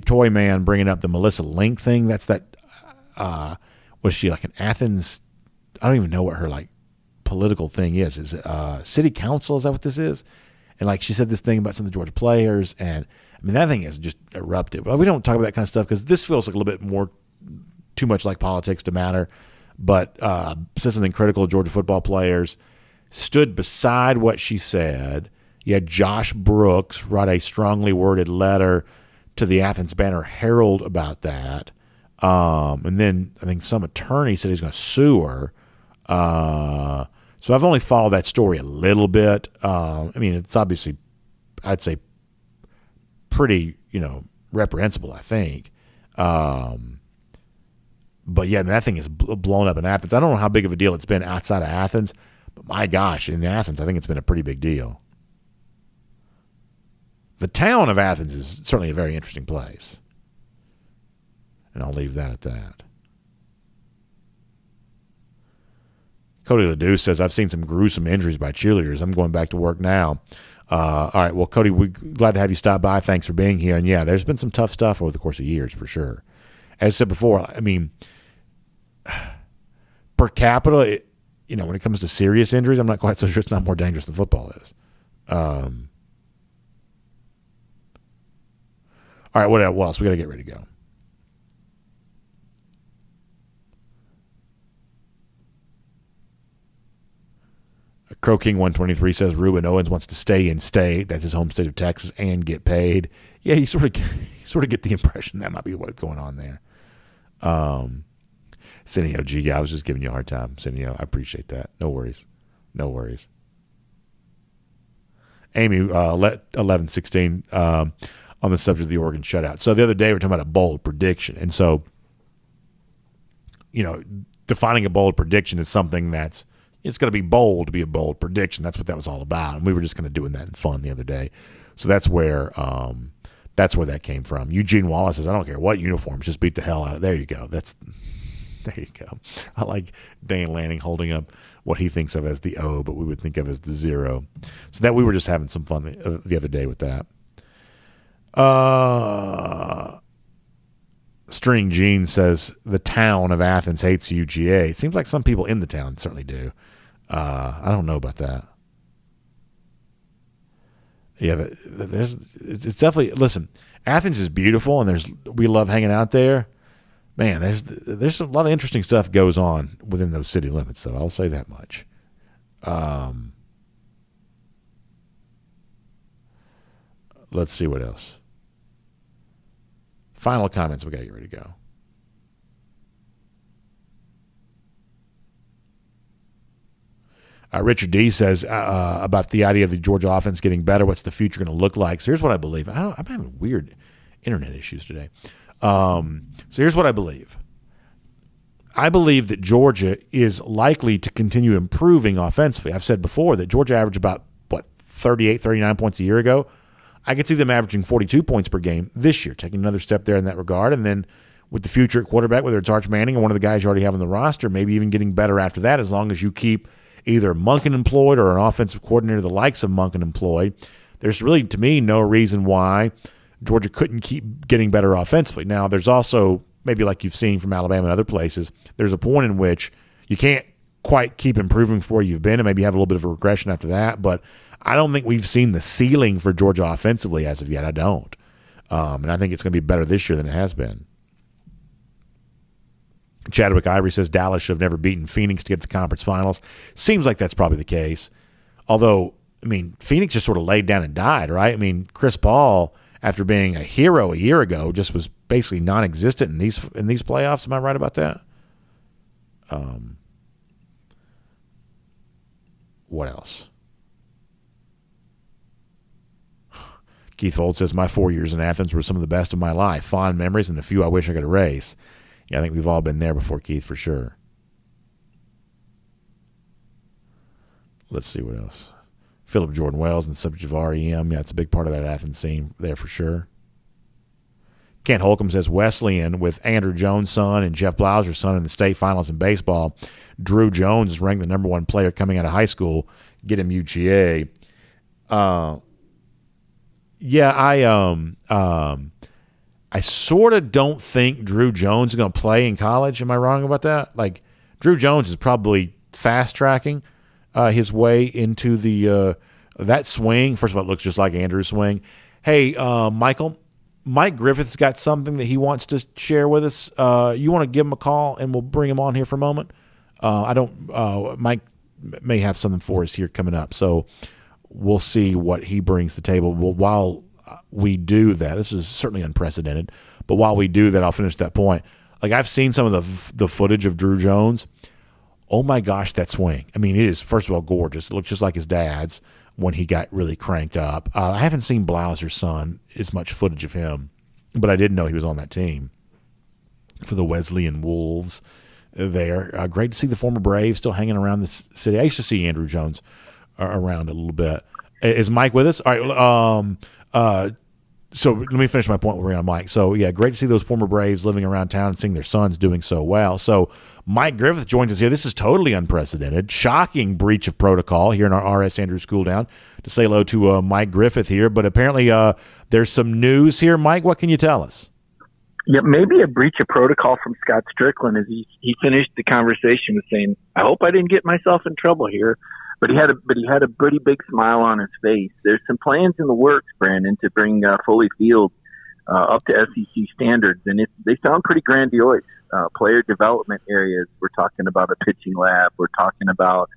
Toy Man bringing up the Melissa Link thing. That's that. Was she like an Athens? I don't even know what her political thing is. Is it city council? Is that what this is? And she said this thing about some of the Georgia players, and I mean that thing has just erupted. Well, we don't talk about that kind of stuff because this feels like a little bit more too much like politics to matter. But said something critical of Georgia football players. Stood beside what she said. You had Josh Brooks write a strongly worded letter to the Athens Banner-Herald about that. And then I think some attorney said he's going to sue her. So I've only followed that story a little bit. I mean, it's obviously, I'd say, pretty, reprehensible, I think. But yeah, that thing is blown up in Athens. I don't know how big of a deal it's been outside of Athens, but my gosh, in Athens, I think it's been a pretty big deal. The town of Athens is certainly a very interesting place. And I'll leave that at that. Cody Ledoux says, I've seen some gruesome injuries by cheerleaders. I'm going back to work now. All right, well, Cody, we're glad to have you stop by. Thanks for being here. And, yeah, there's been some tough stuff over the course of years for sure. As I said before, I mean, per capita, when it comes to serious injuries, I'm not quite so sure it's not more dangerous than football is. All right, what else? We got to get ready to go. Crow King 123 says Ruben Owens wants to stay in state. That's his home state of Texas and get paid. Yeah, you sort of get the impression that might be what's going on there. Cineo, gee, I was just giving you a hard time. Cineo, I appreciate that. No worries. Amy, 1116 on the subject of the Oregon shutout. So the other day we were talking about a bold prediction. And so, defining a bold prediction is something it's going to be bold to be a bold prediction. That's what that was all about. And we were just kind of doing that in fun the other day. So that's where that came from. Eugene Wallace says, I don't care what uniforms, just beat the hell out of it. There you go. There you go. I like Dan Lanning holding up what he thinks of as the O, but we would think of as the 0. So that we were just having some fun the other day with that. String Gene says the town of Athens hates UGA. It seems like some people in the town certainly do. I don't know about that. Yeah, it's definitely, listen, Athens is beautiful and we love hanging out there. Man, there's a lot of interesting stuff goes on within those city limits, though. I'll say that much. Let's see what else. Final comments. We got to get ready to go. Richard D says about the idea of the Georgia offense getting better. What's the future going to look like? So here's what I believe. I'm having weird internet issues today. So here's what I believe. I believe that Georgia is likely to continue improving offensively. I've said before that Georgia averaged about, 38, 39 points a year ago. I could see them averaging 42 points per game this year, taking another step there in that regard. And then with the future at quarterback, whether it's Arch Manning or one of the guys you already have on the roster, maybe even getting better after that, as long as you keep either Monken employed or an offensive coordinator the likes of Monken employed. There's really, to me, no reason why Georgia couldn't keep getting better offensively. Now, there's also, maybe like you've seen from Alabama and other places, there's a point in which you can't quite keep improving from where you've been and maybe have a little bit of a regression after that. But I don't think we've seen the ceiling for Georgia offensively as of yet. I don't. And I think it's going to be better this year than it has been. Chadwick Ivory says Dallas should have never beaten Phoenix to get to the conference finals. Seems like that's probably the case. Although, I mean, Phoenix just sort of laid down and died, right? I mean, Chris Paul, after being a hero a year ago, just was basically non-existent in these playoffs. Am I right about that? What else? Keith Fold says, my 4 years in Athens were some of the best of my life. Fond memories and a few I wish I could erase. Yeah, I think we've all been there before, Keith, for sure. Let's see what else. Philip Jordan Wells and the subject of REM. Yeah, it's a big part of that Athens scene there for sure. Kent Holcomb says, Wesleyan with Andrew Jones' son and Jeff Blauser's son in the state finals in baseball. Drew Jones is ranked the number one player coming out of high school. Get him UGA. I sort of don't think Drew Jones is going to play in college. Am I wrong about that? Like, Drew Jones is probably fast-tracking his way into the that swing. First of all, it looks just like Andrew's swing. Hey, Michael, Mike Griffith's got something that he wants to share with us. You want to give him a call, and we'll bring him on here for a moment? Mike may have something for us here coming up, so we'll see what he brings to the table. Well, while we do that, this is certainly unprecedented, but while we do that, I'll finish that point. Like, I've seen some of the footage of Drew Jones. Oh my gosh, that swing. I mean, it is, first of all, gorgeous. It looks just like his dad's when he got really cranked up. I haven't seen Blauser's son, as much footage of him, but I didn't know he was on that team for the Wesleyan Wolves there. Great to see the former Brave still hanging around this city. I used to see Andrew Jones around a little bit. Is Mike with us? All right. So let me finish my point. We're on Mike. So, yeah, great to see those former Braves living around town and seeing their sons doing so well. So Mike Griffith joins us here. This is totally unprecedented. Shocking breach of protocol here in our RS Andrews School Down to say hello to Mike Griffith here. But apparently there's some news here. Mike, what can you tell us? Yeah, maybe a breach of protocol from Scott Strickland as he finished the conversation with saying, I hope I didn't get myself in trouble here. But he had a pretty big smile on his face. There's some plans in the works, Brandon, to bring Foley Field up to SEC standards, and they sound pretty grandiose. Player development areas. We're talking about a pitching lab. We're talking about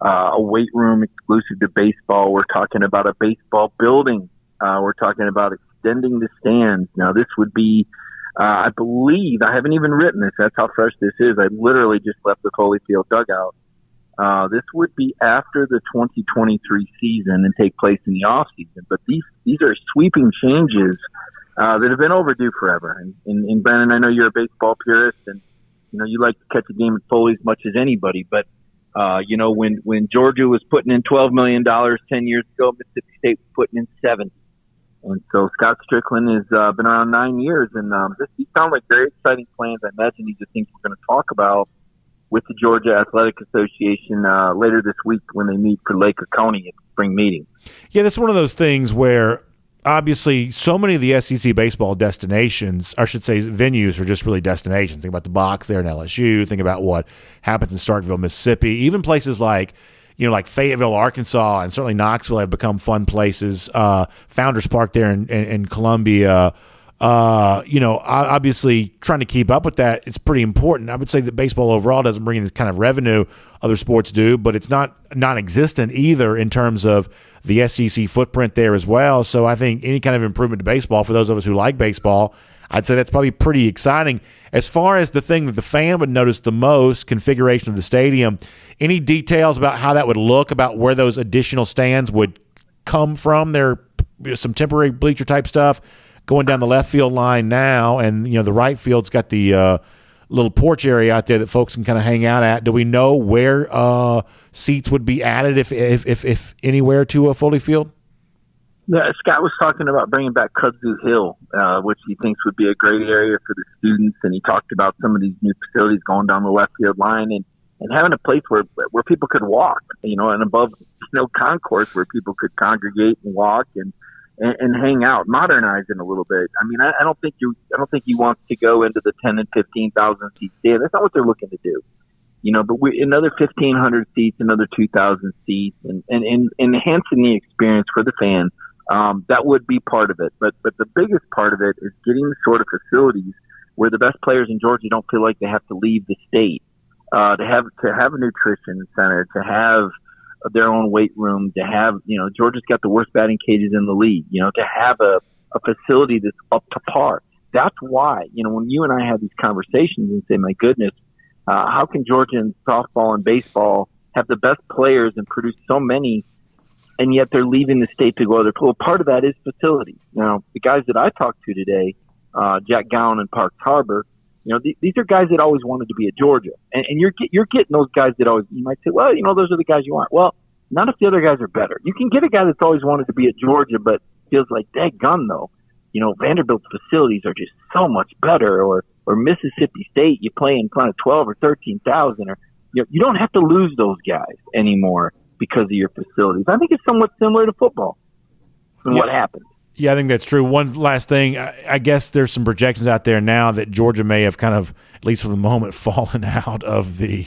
a weight room exclusive to baseball. We're talking about a baseball building. We're talking about extending the stands. Now, this would be, I believe, I haven't even written this. That's how fresh this is. I literally just left the Foley Field dugout. This would be after the 2023 season and take place in the off season. But these are sweeping changes that have been overdue forever. And Brandon, I know you're a baseball purist, and you like to catch a game at Foley as much as anybody. But when Georgia was putting in $12 million 10 years ago, Mississippi State was putting in 70. And so Scott Strickland has been around 9 years, and these sound like very exciting plans. I imagine these are things we're going to talk about with the Georgia Athletic Association later this week when they meet for Lake Oconee at spring meeting. Yeah, that's one of those things where obviously so many of the SEC baseball destinations, I should say venues, are just really destinations. Think about the box there in LSU. Think about what happens in Starkville, Mississippi. Even places like Fayetteville, Arkansas, and certainly Knoxville have become fun places. Founders Park there in Columbia. Obviously trying to keep up with that, it's pretty important. I would say that baseball overall doesn't bring in this kind of revenue other sports do, but it's not non-existent either in terms of the SEC footprint there as well. So I think any kind of improvement to baseball, for those of us who like baseball, I'd say that's probably pretty exciting. As far as the thing that the fan would notice the most, configuration of the stadium, any details about how that would look, about where those additional stands would come from? There some temporary bleacher type stuff going down the left field line now, and the right field's got the little porch area out there that folks can kind of hang out at. Do we know where seats would be added, if anywhere, to a Foley Field? Yeah, Scott was talking about bringing back Kudzu Hill, which he thinks would be a great area for the students, and he talked about some of these new facilities going down the left field line and having a place where people could walk, and above concourse where people could congregate and walk and hang out, modernize it a little bit. I mean, I don't think he wants to go into the 10 and 15,000 seat stand. That's not what they're looking to do. But another 1,500 seats, another 2,000 seats, and enhancing the experience for the fan. That would be part of it. But the biggest part of it is getting the sort of facilities where the best players in Georgia don't feel like they have to leave the state. To have a nutrition center, to have their own weight room, to have, Georgia's got the worst batting cages in the league, to have a facility that's up to par. That's why, when you and I have these conversations and say, my goodness, how can Georgia in softball and baseball have the best players and produce so many, and yet they're leaving the state to go other places? Part of that is facilities. Now, the guys that I talked to today, Jack Gowan and Parks Harbor, these are guys that always wanted to be at Georgia. And you're getting those guys that always, you might say, well, those are the guys you want. Well, not if the other guys are better. You can get a guy that's always wanted to be at Georgia, but feels like, daggone though, Vanderbilt's facilities are just so much better, or Mississippi State, you play in front of 12 or 13,000, or you don't have to lose those guys anymore because of your facilities. I think it's somewhat similar to football and what happened. Yeah, I think that's true. One last thing, I guess there's some projections out there now that Georgia may have kind of, at least for the moment, fallen out of the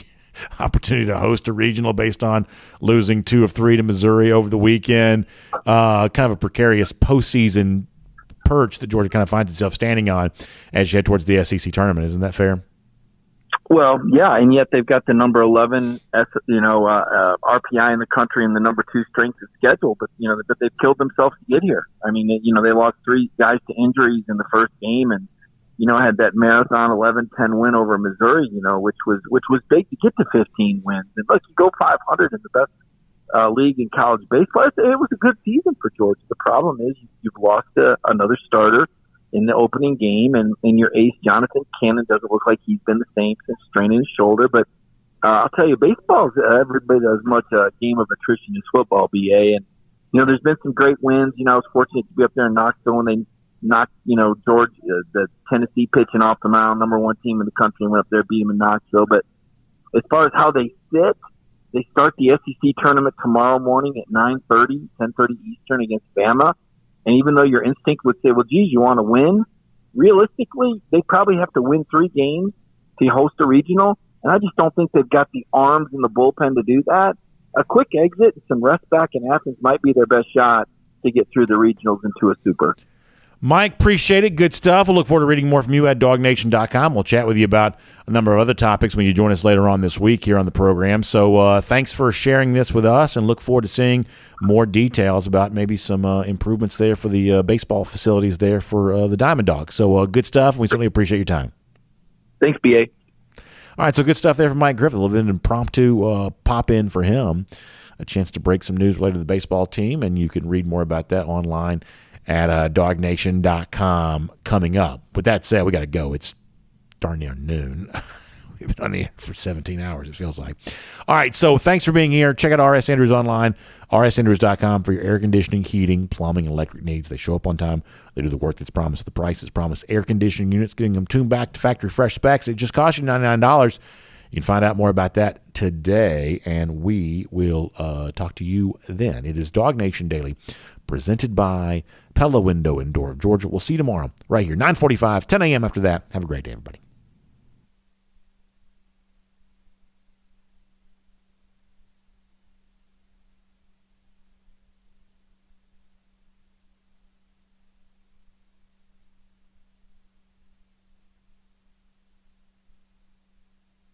opportunity to host a regional based on losing 2 of 3 to Missouri over the weekend. Kind of a precarious postseason perch that Georgia kind of finds itself standing on as you head towards the SEC tournament. Isn't that fair? Well, yeah, and yet they've got the number 11, RPI in the country and the number 2 strength of schedule, but they've killed themselves to get here. I mean, they lost 3 guys to injuries in the first game, and had that marathon 11-10 win over Missouri, which was big to get to 15 wins. And look, you go 500 in the best league in college baseball. It was a good season for Georgia. The problem is you've lost another starter in the opening game, and your ace, Jonathan Cannon, doesn't look like he's been the same since straining his shoulder. But I'll tell you, baseball is every bit as much a game of attrition as football, BA. And, there's been some great wins. I was fortunate to be up there in Knoxville when they knocked, Georgia, the Tennessee pitching off the mound, number 1 team in the country, and went up there, beat them in Knoxville. But as far as how they sit, they start the SEC tournament tomorrow morning at 9:30, 10:30 Eastern against Bama. And even though your instinct would say, well, geez, you want to win? Realistically, they probably have to win 3 games to host a regional. And I just don't think they've got the arms and the bullpen to do that. A quick exit and some rest back in Athens might be their best shot to get through the regionals into a super. Mike, appreciate it. Good stuff. We'll look forward to reading more from you at DawgNation.com. We'll chat with you about a number of other topics when you join us later on this week here on the program. So thanks for sharing this with us, and look forward to seeing more details about maybe some improvements there for the baseball facilities there for the Diamond Dogs. So good stuff. We certainly appreciate your time. Thanks, BA. All right, so good stuff there from Mike Griffith. A little bit of an impromptu pop-in for him, a chance to break some news related to the baseball team, and you can read more about that online at DawgNation.com coming up. With that said, we got to go. It's darn near noon. We've been on the air for 17 hours, it feels like. All right, so thanks for being here. Check out RS Andrews online, rsandrews.com for your air conditioning, heating, plumbing, and electric needs. They show up on time. They do the work that's promised. The price is promised. Air conditioning units, getting them tuned back to factory fresh specs. It just costs you $99. You can find out more about that today, and we will talk to you then. It is DawgNation Daily, presented by Pella Window and Door of Georgia. We'll see you tomorrow right here, 9:45, 10 a.m. after that. Have a great day, everybody.